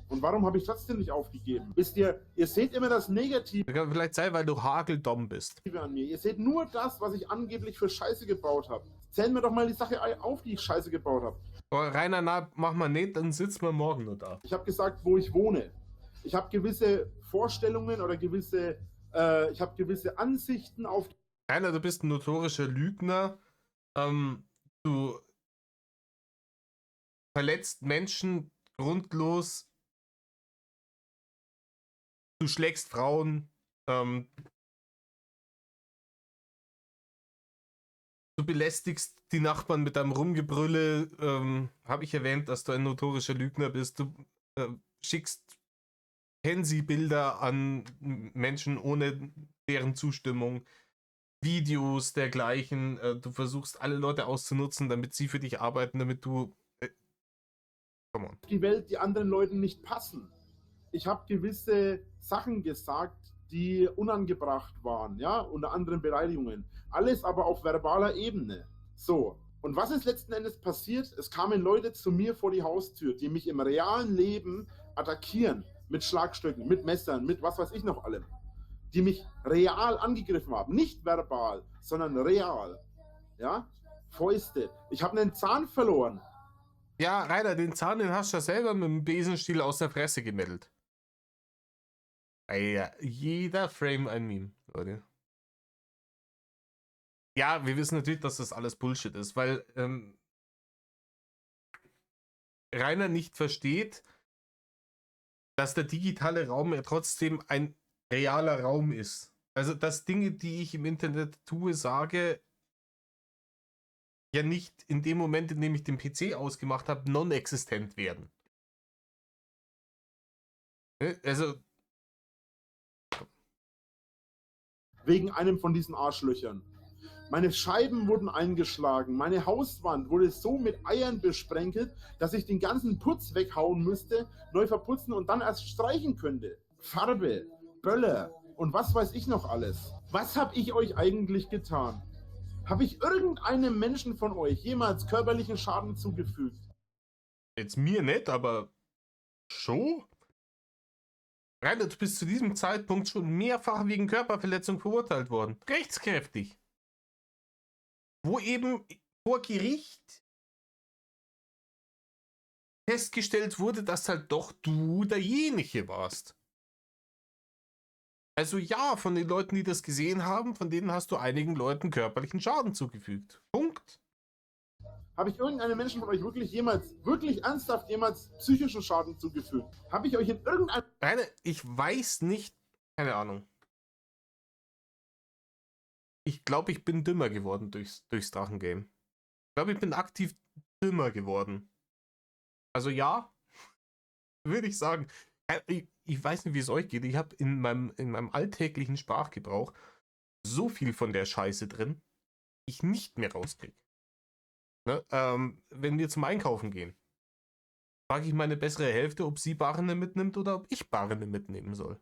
Und warum habe ich trotzdem nicht aufgegeben? Wisst ihr, ihr seht immer das Negative Das kann vielleicht sein, weil du hageldumm bist. an mir. Ihr seht nur das, was ich angeblich für Scheiße gebaut habe. Zählen wir doch mal die Sache auf, die ich Scheiße gebaut habe. Aber Rainer, na, mach mal nicht, dann sitzen wir morgen nur da. Ich habe gesagt, wo ich wohne. Ich habe gewisse Vorstellungen oder ich habe gewisse Ansichten auf. Rainer, du bist ein notorischer Lügner. Du verletzt Menschen grundlos. Du schlägst Frauen. Du belästigst die Nachbarn mit deinem Rumgebrülle. Habe ich erwähnt, dass du ein notorischer Lügner bist. Du schickst Pansy-Bilder an Menschen ohne deren Zustimmung. Videos dergleichen. Du versuchst alle Leute auszunutzen, damit sie für dich arbeiten, damit du... come on. Die Welt, die anderen Leuten nicht passen. Ich habe gewisse Sachen gesagt, die unangebracht waren, ja, unter anderem Beleidigungen. Alles aber auf verbaler Ebene. So, und was ist letzten Endes passiert? Es kamen Leute zu mir vor die Haustür, die mich im realen Leben attackieren, mit Schlagstöcken, mit Messern, mit was weiß ich noch allem. Die mich real angegriffen haben. Nicht verbal, sondern real. Ja, Fäuste. Ich habe einen Zahn verloren. Ja, Rainer, den Zahn, den hast du ja selber mit dem Besenstiel aus der Fresse gemeldet. Ja, jeder Frame ein Meme, Leute. Ja, wir wissen natürlich, dass das alles Bullshit ist, weil Rainer nicht versteht, dass der digitale Raum ja trotzdem ein realer Raum ist. Also, dass Dinge, die ich im Internet tue, sage, ja nicht in dem Moment, in dem ich den PC ausgemacht habe, non-existent werden. Also, Wegen einem von diesen Arschlöchern. Meine Scheiben wurden eingeschlagen, meine Hauswand wurde so mit Eiern besprenkelt, dass ich den ganzen Putz weghauen müsste, neu verputzen und dann erst streichen könnte. Farbe, Böller und was weiß ich noch alles. Was habe ich euch eigentlich getan? Habe ich irgendeinem Menschen von euch jemals körperlichen Schaden zugefügt? jetzt mir nicht, aber schon? Rainer, du bist zu diesem Zeitpunkt schon mehrfach wegen Körperverletzung verurteilt worden. Rechtskräftig. Wo eben vor Gericht festgestellt wurde, dass halt doch du derjenige warst. Also ja, von den Leuten, die das gesehen haben, von denen hast du einigen Leuten körperlichen Schaden zugefügt. Punkt. Habe ich irgendeinem Menschen von euch wirklich ernsthaft jemals psychischen Schaden zugefügt? Habe ich euch in irgendeinem... Rainer, ich weiß nicht, keine Ahnung. Ich glaube, ich bin dümmer geworden durchs Drachengame. Ich glaube, ich bin aktiv dümmer geworden. Also ja, würde ich sagen. Ich weiß nicht, wie es euch geht. Ich habe in meinem alltäglichen Sprachgebrauch so viel von der Scheiße drin, die ich nicht mehr rauskriege. Ne? Wenn wir zum Einkaufen gehen, frage ich meine bessere Hälfte, ob sie Barne mitnimmt oder ob ich Barne mitnehmen soll.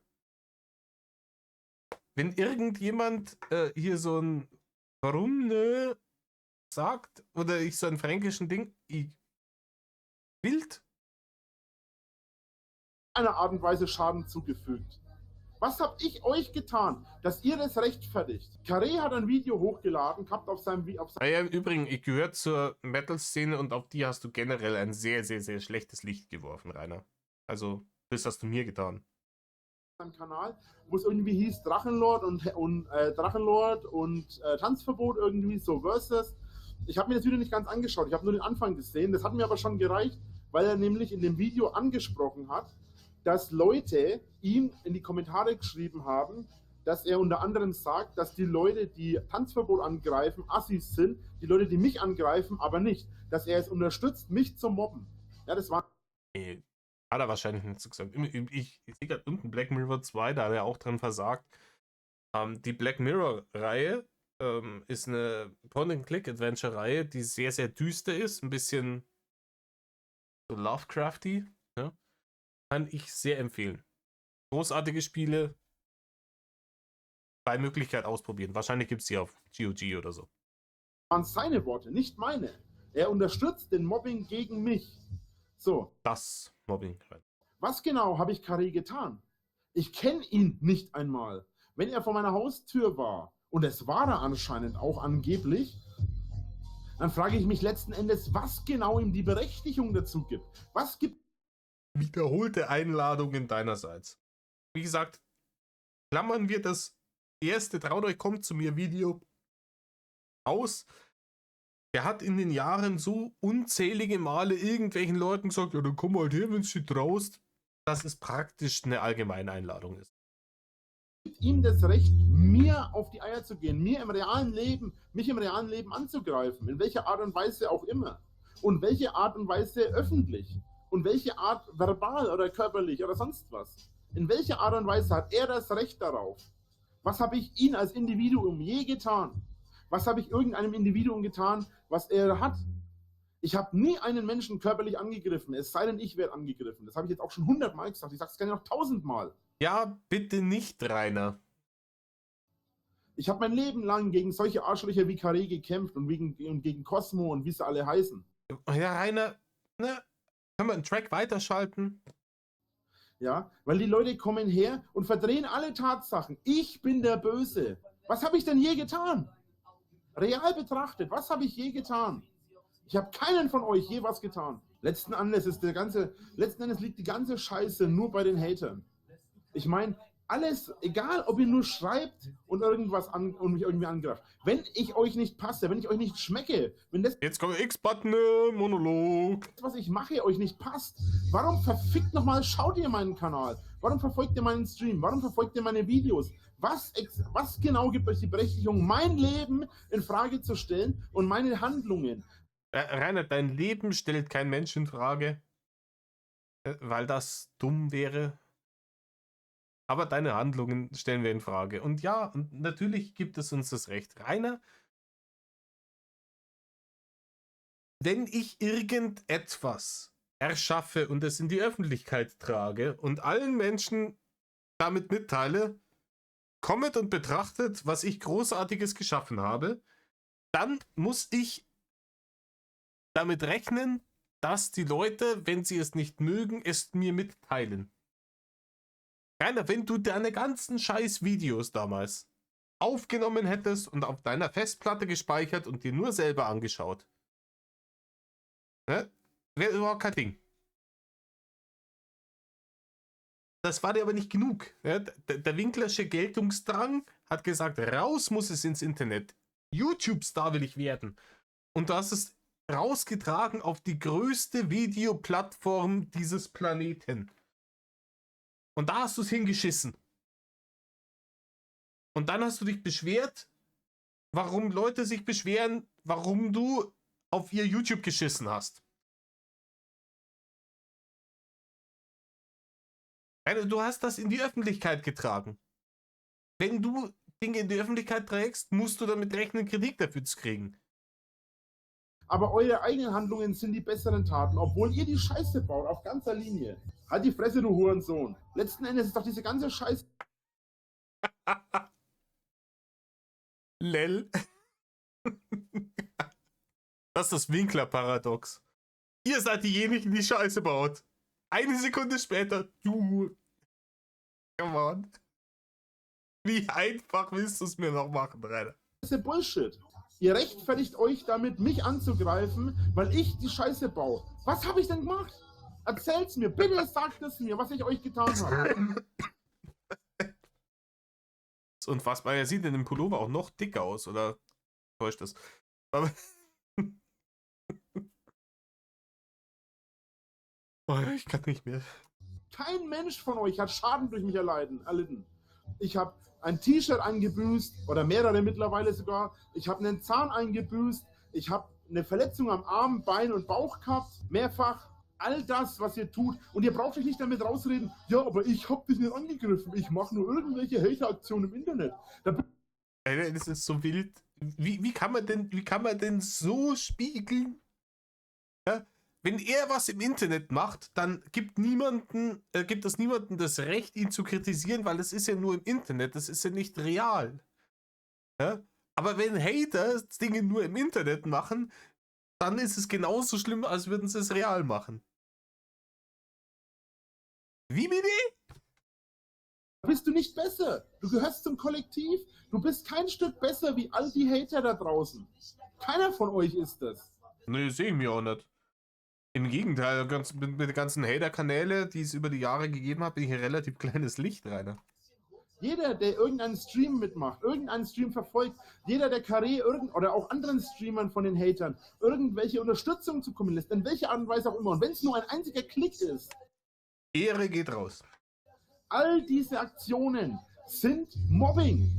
Wenn irgendjemand hier so ein Warum nö sagt oder ich so ein fränkischen Ding, wild. einer Art und Weise Schaden zugefügt. Was habe ich euch getan, dass ihr das rechtfertigt? Carré hat ein Video hochgeladen, gehabt auf seinem... Ja, im Übrigen, ich gehöre zur Metal-Szene und auf die hast du generell ein sehr, sehr, sehr schlechtes Licht geworfen, Rainer. Also, das hast du mir getan. Kanal, wo es irgendwie hieß Drachenlord und Tanzverbot irgendwie, so Versus. Ich habe mir das Video nicht ganz angeschaut, ich habe nur den Anfang gesehen. Das hat mir aber schon gereicht, weil er nämlich in dem Video angesprochen hat, dass Leute ihm in die Kommentare geschrieben haben, dass er unter anderem sagt, dass die Leute, die Tanzverbot angreifen, Assis sind, die Leute, die mich angreifen, aber nicht. Dass er es unterstützt, mich zu mobben. Ja, das war... Nee, hat er wahrscheinlich nicht so gesagt. Ich sehe gerade unten Black Mirror 2, da hat er auch dran versagt. Die Black Mirror-Reihe ist eine Point-and-Click-Adventure-Reihe, die sehr, sehr düster ist, ein bisschen so Lovecrafty. Ja? Kann ich sehr empfehlen. Großartige Spiele, bei Möglichkeit ausprobieren. Wahrscheinlich gibt es die auf GOG oder so. waren seine Worte, nicht meine. Er unterstützt den Mobbing gegen mich. So, Das Mobbing. was genau habe ich Carré getan? Ich kenne ihn nicht einmal. Wenn er vor meiner Haustür war, und es war er anscheinend auch angeblich, dann frage ich mich letzten Endes, was genau ihm die Berechtigung dazu gibt. Was gibt... Wiederholte Einladungen deinerseits. Wie gesagt, klammern wir das erste Traut euch kommt zu mir Video aus. Der hat in den Jahren so unzählige Male irgendwelchen Leuten gesagt, ja, dann komm halt her, wenn du dich traust, dass es praktisch eine allgemeine Einladung ist. ihm das Recht, mir auf die Eier zu gehen, mich im realen Leben anzugreifen, in welcher Art und Weise auch immer. Und welche Art und Weise öffentlich. Und welche Art verbal oder körperlich oder sonst was. In welcher Art und Weise hat er das Recht darauf? Was habe ich ihn als Individuum je getan? Was habe ich irgendeinem Individuum getan, was er hat? Ich habe nie einen Menschen körperlich angegriffen, es sei denn, ich werde angegriffen. Das habe ich jetzt auch schon 100-mal gesagt. Ich sage es gerne noch 1000-mal. Ja, bitte nicht, Rainer. Ich habe mein Leben lang gegen solche Arschlöcher wie Carré gekämpft und gegen Cosmo und wie sie alle heißen. Ja, Rainer, ne? Können wir einen Track weiterschalten? Ja, weil die Leute kommen her und verdrehen alle Tatsachen. Ich bin der Böse. Was habe ich denn je getan? Real betrachtet, was habe ich je getan? Ich habe keinen von euch je was getan. Letzten Endes liegt die ganze Scheiße nur bei den Hatern. Ich meine, alles, egal ob ihr nur schreibt und und mich irgendwie angreift. Wenn ich euch nicht passe, wenn ich euch nicht schmecke, wenn das, Jetzt kommt X-Button, Monolog. was ich mache, euch nicht passt, warum verfickt nochmal schaut ihr meinen Kanal? Warum verfolgt ihr meinen Stream? Warum verfolgt ihr meine Videos? Was genau gibt euch die Berechtigung, mein Leben in Frage zu stellen und meine Handlungen? Rainer, dein Leben stellt kein Mensch in Frage, weil das dumm wäre. Aber deine Handlungen stellen wir in Frage. Und ja, und natürlich gibt es uns das Recht. Rainer, wenn ich irgendetwas erschaffe und es in die Öffentlichkeit trage und allen Menschen damit mitteile, kommt und betrachtet, was ich Großartiges geschaffen habe, dann muss ich damit rechnen, dass die Leute, wenn sie es nicht mögen, es mir mitteilen. Rainer, wenn du deine ganzen scheiß Videos damals aufgenommen hättest und auf deiner Festplatte gespeichert und dir nur selber angeschaut, ne, wäre überhaupt kein Ding. Das war dir aber nicht genug. Ja? Der Winklersche Geltungsdrang hat gesagt, raus muss es ins Internet. YouTube-Star will ich werden. Und du hast es rausgetragen auf die größte Videoplattform dieses Planeten. Und da hast du es hingeschissen. Und dann hast du dich beschwert, warum Leute sich beschweren, warum du auf ihr YouTube geschissen hast. Also, du hast das in die Öffentlichkeit getragen. Wenn du Dinge in die Öffentlichkeit trägst, musst du damit rechnen, Kritik dafür zu kriegen. Aber eure eigenen Handlungen sind die besseren Taten, obwohl ihr die Scheiße baut, auf ganzer Linie. Halt die Fresse, du Hurensohn. Letzten Endes ist doch diese ganze Scheiße... Lel. Das ist das Winkler-Paradox. Ihr seid diejenigen, die Scheiße baut. Eine Sekunde später, du. Come on. Wie einfach willst du es mir noch machen, Rainer? Bullshit. Ihr rechtfertigt euch damit, mich anzugreifen, weil ich die Scheiße baue. Was habe ich denn gemacht? Erzählt's mir, bitte sagt es mir, was ich euch getan habe. Das ist unfassbar. Er sieht in dem Pullover auch noch dicker aus, oder täuscht das? Aber oh, ich kann nicht mehr. Kein Mensch von euch hat Schaden durch mich erlitten. Ich habe ein T-Shirt eingebüßt oder mehrere mittlerweile sogar. Ich habe einen Zahn eingebüßt. Ich habe eine Verletzung am Arm, Bein und Bauch gehabt, mehrfach. All das, was ihr tut. Und ihr braucht euch nicht damit rausreden, ja, aber ich habe dich nicht angegriffen. Ich mache nur irgendwelche Hater-Aktionen im Internet. Das ist so wild. Wie kann man denn so spiegeln? Ja? Wenn er was im Internet macht, dann gibt es niemandem das Recht, ihn zu kritisieren, weil das ist ja nur im Internet, das ist ja nicht real. Ja? Aber wenn Hater Dinge nur im Internet machen, dann ist es genauso schlimm, als würden sie es real machen. Wie bitte? Bist du nicht besser. Du gehörst zum Kollektiv. Du bist kein Stück besser wie all die Hater da draußen. Keiner von euch ist das. Nee, sehe ich mir auch nicht. Im Gegenteil, mit den ganzen Hater-Kanäle, die es über die Jahre gegeben hat, bin ich ein relativ kleines Licht, Rainer. Jeder, der irgendeinen Stream mitmacht, irgendeinen Stream verfolgt, jeder, der Carré oder auch anderen Streamern von den Hatern irgendwelche Unterstützung zukommen lässt, in welcher Art und Weise auch immer, und wenn es nur ein einziger Klick ist, Ehre geht raus. all diese Aktionen sind Mobbing.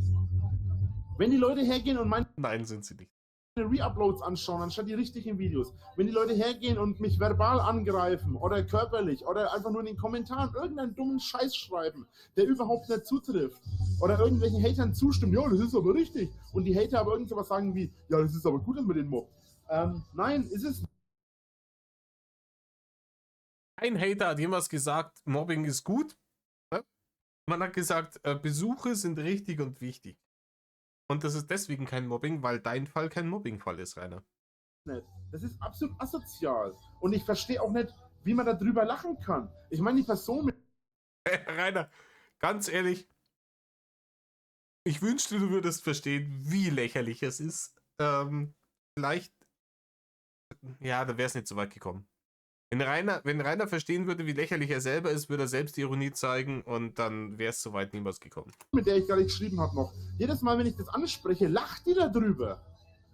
Wenn die Leute hergehen und meine Nein, sind sie nicht. Reuploads anschauen, anstatt die richtigen Videos, wenn die Leute hergehen und mich verbal angreifen oder körperlich oder einfach nur in den Kommentaren irgendeinen dummen Scheiß schreiben, der überhaupt nicht zutrifft, oder irgendwelchen Hatern zustimmen, ja, das ist aber richtig, und die Hater aber irgend sowas sagen wie, ja, das ist aber gut, dass man den mobbt. Nein, ist es nicht. Ein Hater hat jemals gesagt, Mobbing ist gut. Man hat gesagt, Besuche sind richtig und wichtig. Und das ist deswegen kein Mobbing, weil dein Fall kein Mobbing-Fall ist, Rainer. Das ist absolut asozial. Und ich verstehe auch nicht, wie man darüber lachen kann. Ich meine, die Person mit Rainer, ganz ehrlich, ich wünschte, du würdest verstehen, wie lächerlich es ist. Vielleicht, ja, da wäre es nicht so weit gekommen. Wenn Rainer verstehen würde, wie lächerlich er selber ist, würde er selbst die Ironie zeigen und dann wäre es so weit niemals gekommen. mit der ich gerade geschrieben habe noch. Jedes Mal, wenn ich das anspreche, lacht die darüber.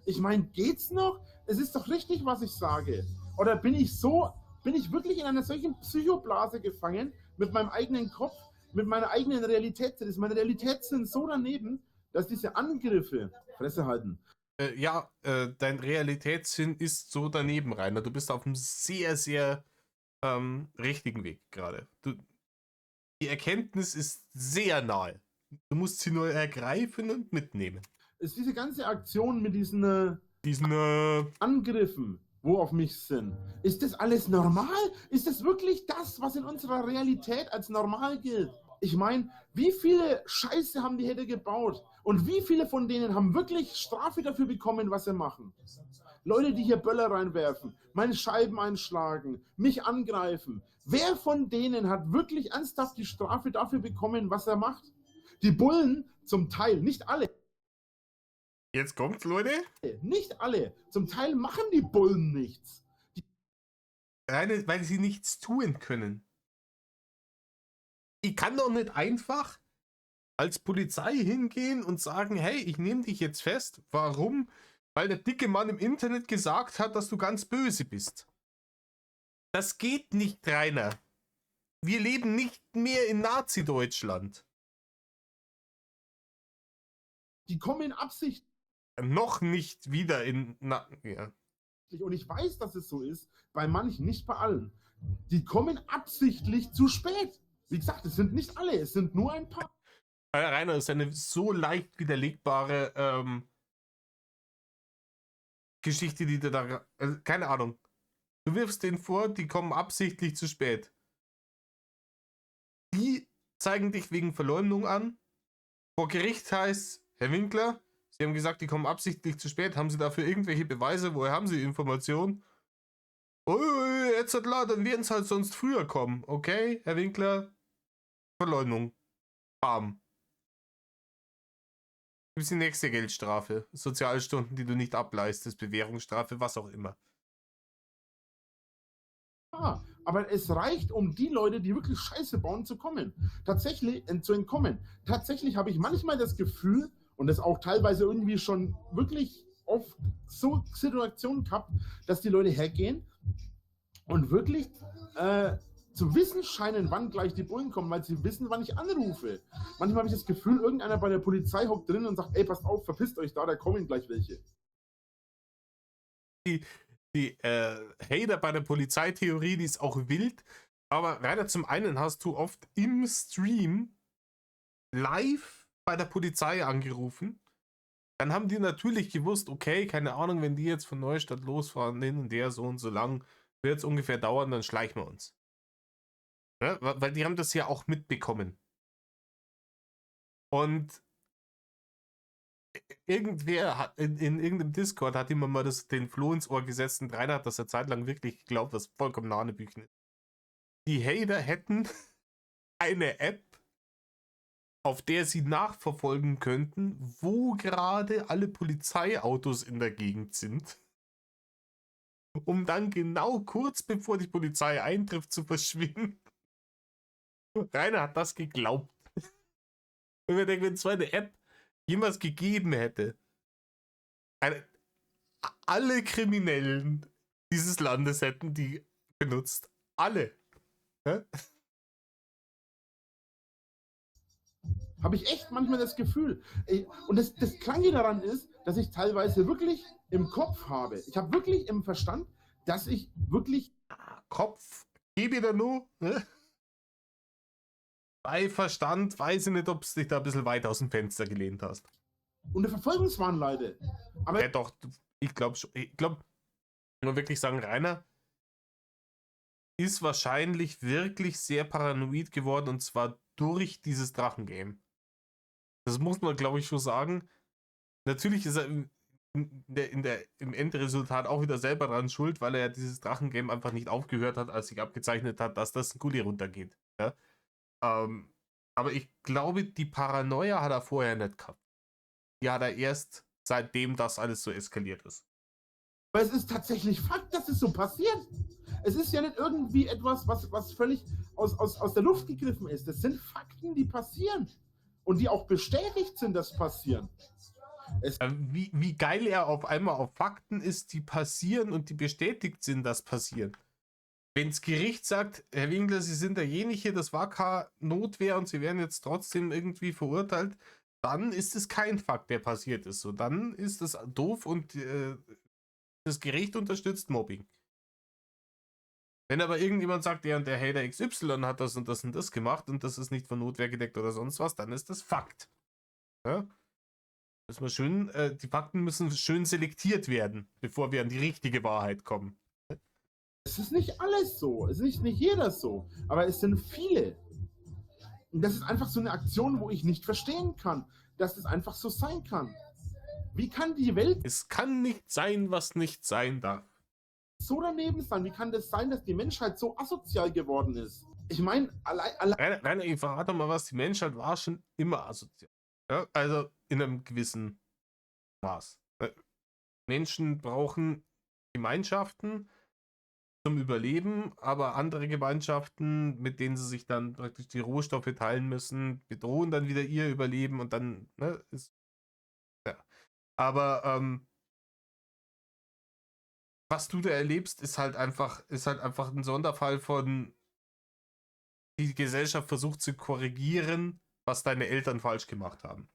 Ich meine, geht's noch? Es ist doch richtig, was ich sage. Oder bin ich wirklich in einer solchen Psychoblase gefangen, mit meinem eigenen Kopf, mit meiner eigenen Realität? Meine Realität sind so daneben, dass diese Angriffe, Fresse halten. Dein Realitätssinn ist so daneben, Rainer. Du bist auf einem sehr, sehr richtigen Weg gerade. Die Erkenntnis ist sehr nahe. Du musst sie nur ergreifen und mitnehmen. Ist diese ganze Aktion mit diesen Angriffen, wo auf mich sind, ist das alles normal? Ist das wirklich das, was in unserer Realität als normal gilt? Ich meine, wie viele Scheiße haben die Hater gebaut? Und wie viele von denen haben wirklich Strafe dafür bekommen, was sie machen? Leute, die hier Böller reinwerfen, meine Scheiben einschlagen, mich angreifen. Wer von denen hat wirklich ernsthaft die Strafe dafür bekommen, was er macht? Die Bullen zum Teil, nicht alle. Jetzt kommt's, Leute. Nicht alle. Zum Teil machen die Bullen nichts. Rainer, weil sie nichts tun können. Ich kann doch nicht einfach als Polizei hingehen und sagen, hey, ich nehme dich jetzt fest. Warum? Weil der dicke Mann im Internet gesagt hat, dass du ganz böse bist. Das geht nicht, Rainer. Wir leben nicht mehr in Nazi-Deutschland. Die kommen in Absicht. Noch nicht wieder in... ja. Und ich weiß, dass es so ist, bei manchen, nicht bei allen. Die kommen absichtlich zu spät. Wie gesagt, es sind nicht alle, es sind nur ein paar. Rainer, ist eine so leicht widerlegbare Geschichte, die du da... keine Ahnung. Du wirfst denen vor, die kommen absichtlich zu spät. Die zeigen dich wegen Verleumdung an. Vor Gericht heißt, Herr Winkler, Sie haben gesagt, die kommen absichtlich zu spät. Haben Sie dafür irgendwelche Beweise? Woher haben Sie Informationen? Oh, jetzt hat klar, dann werden es halt sonst früher kommen. Okay, Herr Winkler, Verleumdung. Bam. Gibt's die nächste Geldstrafe. Sozialstunden, die du nicht ableistest, Bewährungsstrafe, was auch immer. Aber es reicht, um die Leute, die wirklich Scheiße bauen, zu kommen. Tatsächlich, zu entkommen. Tatsächlich habe ich manchmal das Gefühl, und das auch teilweise irgendwie schon wirklich oft so Situationen gehabt, dass die Leute hergehen und wirklich zu wissen scheinen, wann gleich die Bullen kommen, weil sie wissen, wann ich anrufe. Manchmal habe ich das Gefühl, irgendeiner bei der Polizei hockt drin und sagt, ey, passt auf, verpisst euch da kommen gleich welche. Die Hater bei der Polizeitheorie, die ist auch wild. Aber leider zum einen hast du oft im Stream live bei der Polizei angerufen. Dann haben die natürlich gewusst, okay, keine Ahnung, wenn die jetzt von Neustadt losfahren, hin und der so und so lang, wird es ungefähr dauern, dann schleichen wir uns. Ja, weil die haben das ja auch mitbekommen. Und irgendwer hat in irgendeinem Discord hat jemand mal den Floh ins Ohr gesetzt und Rainer hat das eine Zeit lang wirklich geglaubt, was vollkommen Hanebüchen ist. Die Hater hätten eine App, auf der sie nachverfolgen könnten, wo gerade alle Polizeiautos in der Gegend sind, um dann genau kurz bevor die Polizei eintrifft zu verschwinden. Rainer hat das geglaubt. Und wir denken, wenn es so eine App jemals gegeben hätte, alle Kriminellen dieses Landes hätten die benutzt. Alle. Ja? Habe ich echt manchmal das Gefühl. Und das Kranke daran ist, dass ich teilweise wirklich im Kopf habe. Ich habe wirklich im Verstand, dass ich wirklich... Kopf, geh wieder nur. Ne? Bei Verstand weiß ich nicht, ob du dich da ein bisschen weit aus dem Fenster gelehnt hast. Und eine Verfolgungswahn leide. Aber Ja doch, ich glaube schon. Ich glaube, nur wirklich sagen, Rainer ist wahrscheinlich wirklich sehr paranoid geworden und zwar durch dieses Drachengame. Das muss man, glaube ich, schon sagen. Natürlich ist er im Endresultat auch wieder selber dran schuld, weil er ja dieses Drachengame einfach nicht aufgehört hat, als sich abgezeichnet hat, dass das ein Gully runtergeht. Ja? Aber ich glaube, die Paranoia hat er vorher nicht gehabt. Die hat er erst seitdem das alles so eskaliert ist. Aber es ist tatsächlich Fakt, dass es so passiert. Es ist ja nicht irgendwie etwas, was völlig aus der Luft gegriffen ist. Das sind Fakten, die passieren. Und die auch bestätigt sind, dass passieren. Wie geil er auf einmal auf Fakten ist, die passieren und die bestätigt sind, dass passieren. Wenn das Gericht sagt, Herr Winkler, Sie sind derjenige, das war keine Notwehr und Sie werden jetzt trotzdem irgendwie verurteilt, dann ist es kein Fakt, der passiert ist. So, dann ist es doof und das Gericht unterstützt Mobbing. Wenn aber irgendjemand sagt, der und der Hater XY hat das und das gemacht und das ist nicht von Notwehr gedeckt oder sonst was, dann ist das Fakt. Ja? Müssen wir schön, die Fakten müssen schön selektiert werden, bevor wir an die richtige Wahrheit kommen. Es ist nicht alles so. Es ist nicht jeder so. Aber es sind viele. Und das ist einfach so eine Aktion, wo ich nicht verstehen kann, dass es einfach so sein kann. Wie kann die Welt Es kann nicht sein, was nicht sein darf. so daneben sein? Wie kann das sein, dass die Menschheit so asozial geworden ist? Ich meine, allein Rainer, ich verrate mal was, die Menschheit war schon immer asozial. Ja? Also in einem gewissen Maß. Menschen brauchen Gemeinschaften zum Überleben, aber andere Gemeinschaften, mit denen sie sich dann praktisch die Rohstoffe teilen müssen, bedrohen dann wieder ihr Überleben und dann, ne, ist, ja. Aber was du da erlebst, ist halt einfach ein Sonderfall von, die Gesellschaft versucht zu korrigieren, was deine Eltern falsch gemacht haben.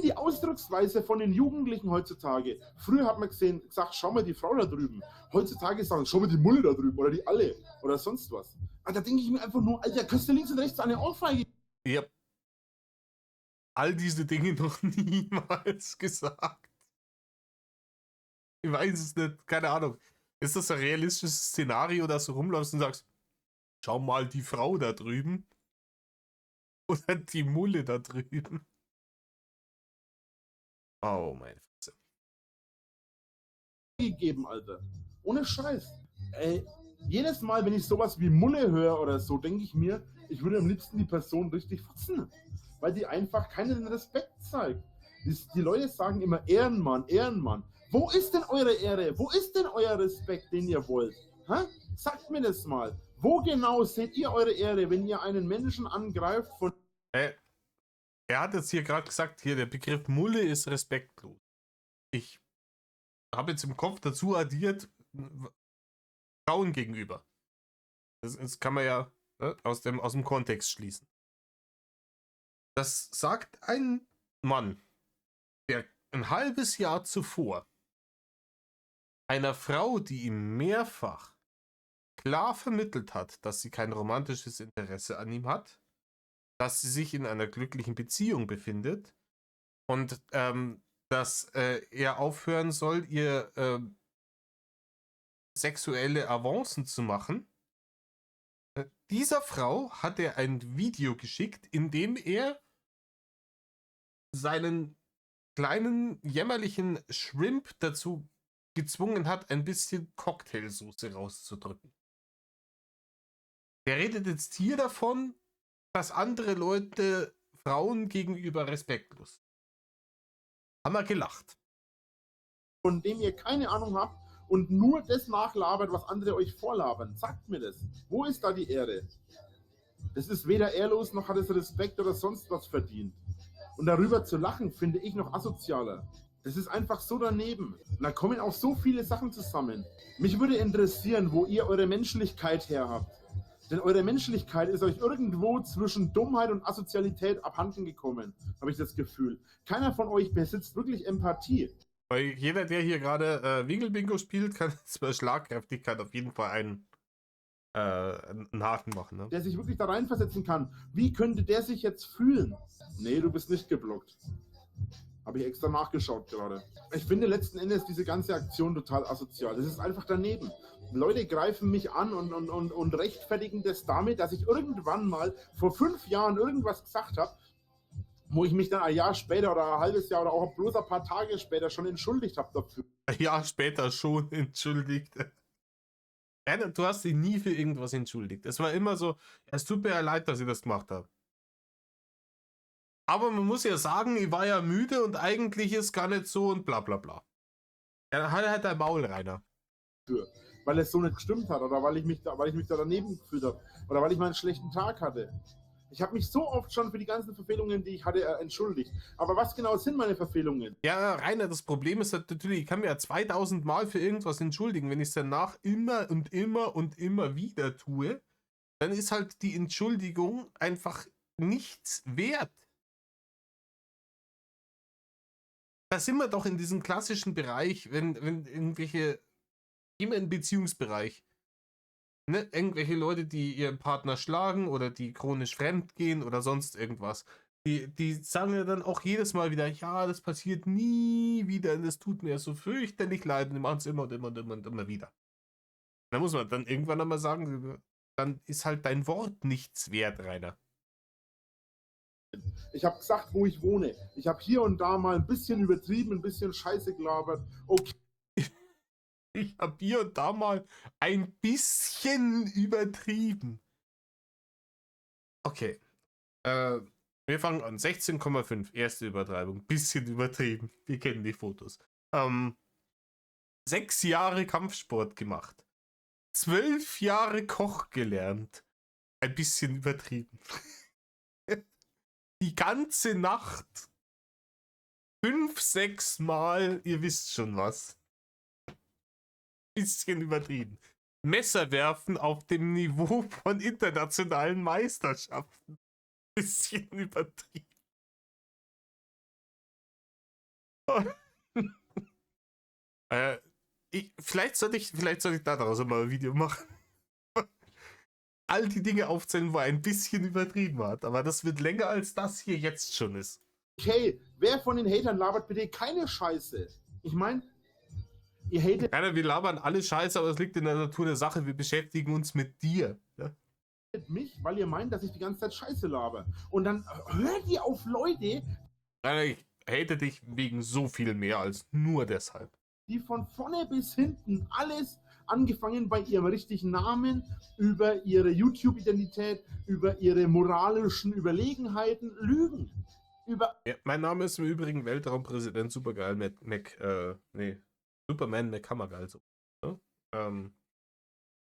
die Ausdrucksweise von den Jugendlichen heutzutage. Früher hat man gesagt, schau mal die Frau da drüben. Heutzutage sagen, schau mal die Mulle da drüben oder die Alle oder sonst was. Und da denke ich mir einfach nur, Alter, kannst du links und rechts eine Ohrfeige? Ich habe all diese Dinge noch niemals gesagt. Ich weiß es nicht, keine Ahnung. Ist das ein realistisches Szenario, dass du rumläufst und sagst, schau mal die Frau da drüben oder die Mulle da drüben? Oh mein Fresse. Gegeben, Alter. Ohne Scheiß. Ey, jedes Mal, wenn ich sowas wie Mulle höre oder so, denke ich mir, ich würde am liebsten die Person richtig fassen. Weil die einfach keinen Respekt zeigt. Die Leute sagen immer Ehrenmann, Ehrenmann. Wo ist denn eure Ehre? Wo ist denn euer Respekt, den ihr wollt? Hä? Sagt mir das mal. Wo genau seht ihr eure Ehre, wenn ihr einen Menschen angreift von... Er hat jetzt hier gerade gesagt, hier der Begriff Mulle ist respektlos. Ich habe jetzt im Kopf dazu addiert, Frauen gegenüber. Das kann man ja aus dem Kontext schließen. Das sagt ein Mann, der ein halbes Jahr zuvor einer Frau, die ihm mehrfach klar vermittelt hat, dass sie kein romantisches Interesse an ihm hat, dass sie sich in einer glücklichen Beziehung befindet und dass er aufhören soll, ihr sexuelle Avancen zu machen. Dieser Frau hat er ein Video geschickt, in dem er seinen kleinen jämmerlichen Shrimp dazu gezwungen hat, ein bisschen Cocktailsoße rauszudrücken. Der redet jetzt hier davon, dass andere Leute Frauen gegenüber respektlos sind. Haben wir gelacht. Von dem ihr keine Ahnung habt und nur das nachlabert, was andere euch vorlabern. Sagt mir das. Wo ist da die Ehre? Das ist weder ehrlos, noch hat es Respekt oder sonst was verdient. Und darüber zu lachen, finde ich noch asozialer. Das ist einfach so daneben. Und da kommen auch so viele Sachen zusammen. Mich würde interessieren, wo ihr eure Menschlichkeit her habt. Denn eure Menschlichkeit ist euch irgendwo zwischen Dummheit und Asozialität abhanden gekommen, habe ich das Gefühl. Keiner von euch besitzt wirklich Empathie. Weil jeder, der hier gerade Winkelbingo spielt, kann zwar Schlagkräftigkeit auf jeden Fall einen Haken machen. Ne? Der sich wirklich da reinversetzen kann. Wie könnte der sich jetzt fühlen? Nee, du bist nicht geblockt. Habe ich extra nachgeschaut gerade. Ich finde letzten Endes diese ganze Aktion total asozial. Das ist einfach daneben. Leute greifen mich an und rechtfertigen das damit, dass ich irgendwann mal vor 5 Jahren irgendwas gesagt habe, wo ich mich dann ein Jahr später oder ein halbes Jahr oder auch bloß ein paar Tage später schon entschuldigt habe dafür. Ein Jahr später schon entschuldigt. Du hast dich nie für irgendwas entschuldigt. Es war immer so, es tut mir ja leid, dass ich das gemacht habe. Aber man muss ja sagen, ich war ja müde und eigentlich ist gar nicht so und bla bla bla. Er hat halt ein Maul, Rainer. Weil es so nicht gestimmt hat oder weil ich mich da daneben gefühlt habe oder weil ich mal einen schlechten Tag hatte. Ich habe mich so oft schon für die ganzen Verfehlungen, die ich hatte, entschuldigt. Aber was genau sind meine Verfehlungen? Ja, Rainer, das Problem ist halt natürlich, ich kann mir ja 2000 Mal für irgendwas entschuldigen. Wenn ich es danach immer und immer und immer wieder tue, dann ist halt die Entschuldigung einfach nichts wert. Da sind wir doch in diesem klassischen Bereich, wenn irgendwelche, immer im Beziehungsbereich, ne, irgendwelche Leute, die ihren Partner schlagen oder die chronisch fremd gehen oder sonst irgendwas, die sagen ja dann auch jedes Mal wieder, ja, das passiert nie wieder und das tut mir so fürchterlich leid und die machen es immer und immer und immer und immer wieder. Da muss man dann irgendwann einmal sagen, dann ist halt dein Wort nichts wert, Rainer. Ich habe gesagt, wo ich wohne. Ich habe hier und da mal ein bisschen übertrieben, ein bisschen Scheiße gelabert. Okay. Ich habe hier und da mal ein bisschen übertrieben. Okay. Wir fangen an. 16,5. Erste Übertreibung. Bisschen übertrieben. Wir kennen die Fotos. 6 Jahre Kampfsport gemacht. 12 Jahre Koch gelernt. Ein bisschen übertrieben. Die ganze Nacht 5, 6 Mal, ihr wisst schon was. Bisschen übertrieben. Messer werfen auf dem Niveau von internationalen Meisterschaften. Bisschen übertrieben. Vielleicht sollte ich daraus mal ein Video machen. All die Dinge aufzählen, wo er ein bisschen übertrieben hat. Aber das wird länger als das hier jetzt schon ist. Okay, wer von den Hatern labert bitte keine Scheiße? Ich meine, ihr hatet Wir labern alle Scheiße, aber es liegt in der Natur der Sache. Wir beschäftigen uns mit dir. Ja? mich, weil ihr meint, dass ich die ganze Zeit Scheiße laber. Und dann hört ihr auf Leute, Ich hate dich wegen so viel mehr als nur deshalb. die von vorne bis hinten alles, angefangen bei ihrem richtigen Namen, über ihre YouTube-Identität, über ihre moralischen Überlegenheiten, lügen. Ja, mein Name ist im Übrigen Weltraumpräsident Supergeil Superman McHammergeil. So. Ne?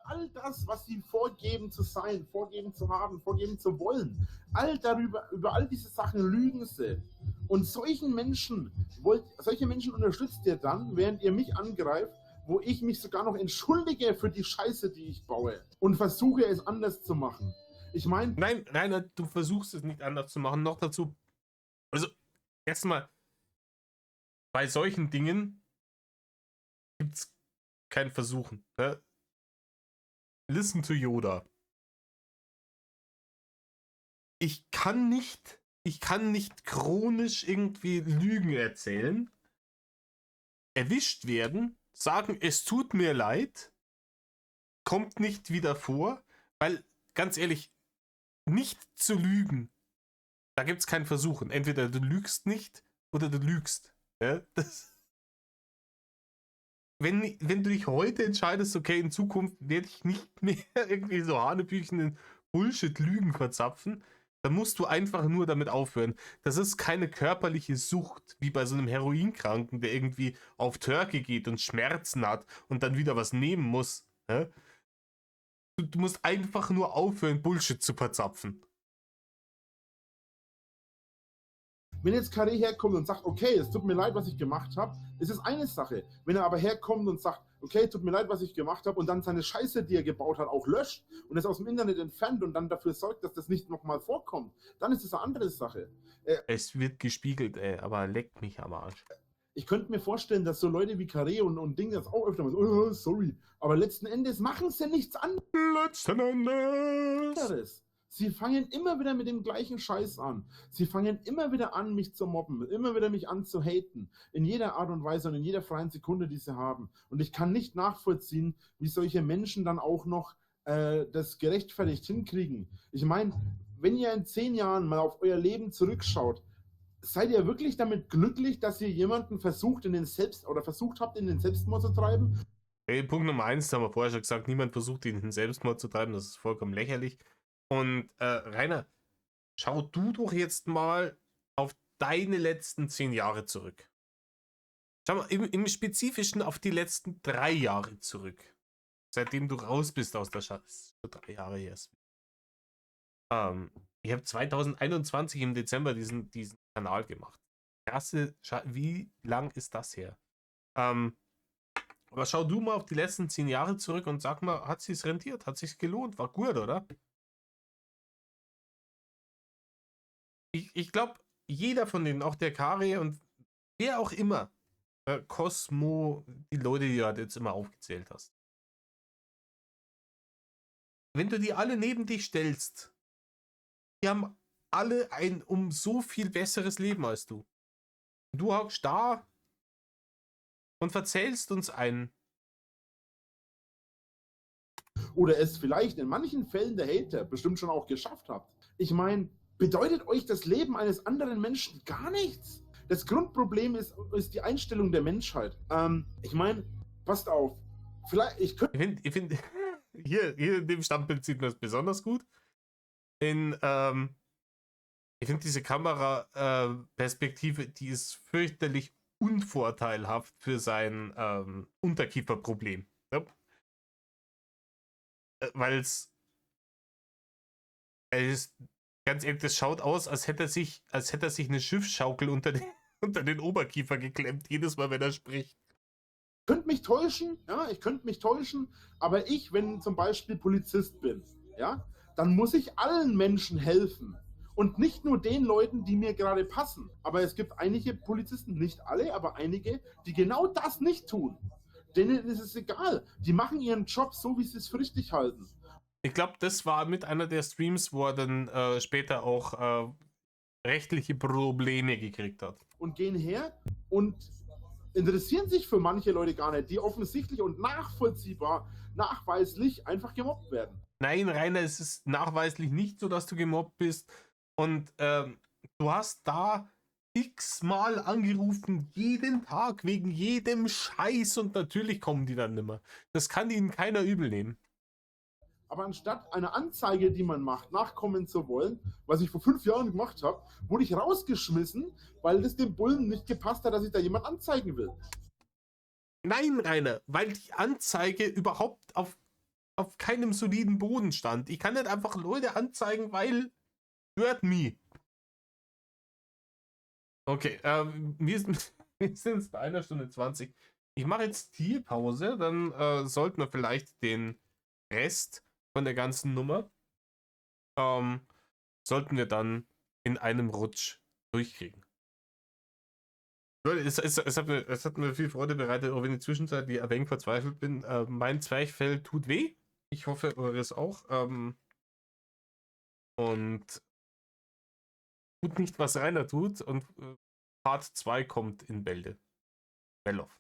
All das, was sie vorgeben zu sein, vorgeben zu haben, vorgeben zu wollen, über all diese Sachen lügen sie. Und solche Menschen unterstützt ihr dann, während ihr mich angreift, wo ich mich sogar noch entschuldige für die Scheiße, die ich baue und versuche es anders zu machen. Ich meine... Nein, Rainer, du versuchst es nicht anders zu machen. Noch dazu, also erstmal, bei solchen Dingen gibt es kein Versuchen. Ne? Listen to Yoda. Ich kann nicht chronisch irgendwie Lügen erzählen, erwischt werden, sagen, es tut mir leid, kommt nicht wieder vor, weil, ganz ehrlich, nicht zu lügen, da gibt es kein Versuchen. Entweder du lügst nicht oder du lügst. Ja? Wenn du dich heute entscheidest, okay, in Zukunft werde ich nicht mehr irgendwie so hanebüchenden Bullshit-Lügen verzapfen, dann musst du einfach nur damit aufhören. Das ist keine körperliche Sucht, wie bei so einem Heroinkranken, der irgendwie auf Törke geht und Schmerzen hat und dann wieder was nehmen muss. Ja? Du musst einfach nur aufhören, Bullshit zu verzapfen. Wenn jetzt Carré herkommt und sagt, okay, es tut mir leid, was ich gemacht habe, ist es eine Sache. Wenn er aber herkommt und sagt, okay, tut mir leid, was ich gemacht habe und dann seine Scheiße, die er gebaut hat, auch löscht und es aus dem Internet entfernt und dann dafür sorgt, dass das nicht nochmal vorkommt, dann ist es eine andere Sache. Es wird gespiegelt, aber leckt mich am Arsch. Ich könnte mir vorstellen, dass so Leute wie Carré und Ding das auch öfter mal so, oh, sorry, aber letzten Endes machen sie nichts Letzten Endes. anderes. Sie fangen immer wieder mit dem gleichen Scheiß an. Sie fangen immer wieder an, mich zu mobben, immer wieder mich an zu haten. In jeder Art und Weise und in jeder freien Sekunde, die sie haben. Und ich kann nicht nachvollziehen, wie solche Menschen dann auch noch das gerechtfertigt hinkriegen. Ich meine, wenn ihr in 10 Jahren mal auf euer Leben zurückschaut, seid ihr wirklich damit glücklich, dass ihr jemanden versucht habt, in den Selbstmord zu treiben? Hey, Punkt Nummer 1, das haben wir vorher schon gesagt, niemand versucht, ihn in den Selbstmord zu treiben, das ist vollkommen lächerlich. Und Rainer, schau du doch jetzt mal auf deine letzten 10 Jahre zurück. Schau mal im Spezifischen auf die letzten 3 Jahre zurück. Seitdem du raus bist aus der Stadt. Das ist so 3 Jahre her. Ich habe 2021 im Dezember diesen Kanal gemacht. Krasse, wie lang ist das her? Aber schau du mal auf die letzten 10 Jahre zurück und sag mal, hat sich's rentiert? Hat sich's gelohnt? War gut, oder? Ich glaube, jeder von denen, auch der Kari und wer auch immer, Cosmo, die Leute, die du halt jetzt immer aufgezählt hast. Wenn du die alle neben dich stellst, die haben alle ein um so viel besseres Leben als du. Du hockst da und verzählst uns ein. Oder es vielleicht in manchen Fällen der Hater bestimmt schon auch geschafft habt. Ich meine, bedeutet euch das Leben eines anderen Menschen gar nichts? Das Grundproblem ist die Einstellung der Menschheit. Ich meine, passt auf. Vielleicht, ich finde, hier in dem Standbild sieht man es besonders gut. Ich finde diese Kameraperspektive, die ist fürchterlich unvorteilhaft für sein Unterkieferproblem. Ja? Weil es ganz ehrlich, das schaut aus, als hätte er sich eine Schiffsschaukel unter den Oberkiefer geklemmt, jedes Mal, wenn er spricht. Ich könnte mich täuschen, aber ich, wenn zum Beispiel Polizist bin, ja, dann muss ich allen Menschen helfen. Und nicht nur den Leuten, die mir gerade passen. Aber es gibt einige Polizisten, nicht alle, aber einige, die genau das nicht tun. Denen ist es egal. Die machen ihren Job so, wie sie es für richtig halten. Ich glaube, das war mit einer der Streams, wo er dann später auch rechtliche Probleme gekriegt hat. Und gehen her und interessieren sich für manche Leute gar nicht, die offensichtlich und nachweislich einfach gemobbt werden. Nein, Rainer, es ist nachweislich nicht so, dass du gemobbt bist. Und du hast da x-mal angerufen, jeden Tag, wegen jedem Scheiß. Und natürlich kommen die dann nimmer. Das kann ihnen keiner übel nehmen. Aber anstatt einer Anzeige, die man macht, nachkommen zu wollen, was ich vor 5 Jahren gemacht habe, wurde ich rausgeschmissen, weil das dem Bullen nicht gepasst hat, dass ich da jemand anzeigen will. Nein, Rainer, weil die Anzeige überhaupt auf keinem soliden Boden stand. Ich kann nicht einfach Leute anzeigen, weil hört me. Okay, wir sind bei 1 Stunde 20. Ich mache jetzt hier Pause, dann sollten wir vielleicht den Rest von der ganzen Nummer sollten wir dann in einem Rutsch durchkriegen. Leute, es hat mir viel Freude bereitet, auch wenn in der Zwischenzeit ich ein wenig verzweifelt bin. Mein Zwerchfell tut weh. Ich hoffe, eures auch. Und tut nicht, was Rainer tut. Und Part 2 kommt in Bälde. Bellof.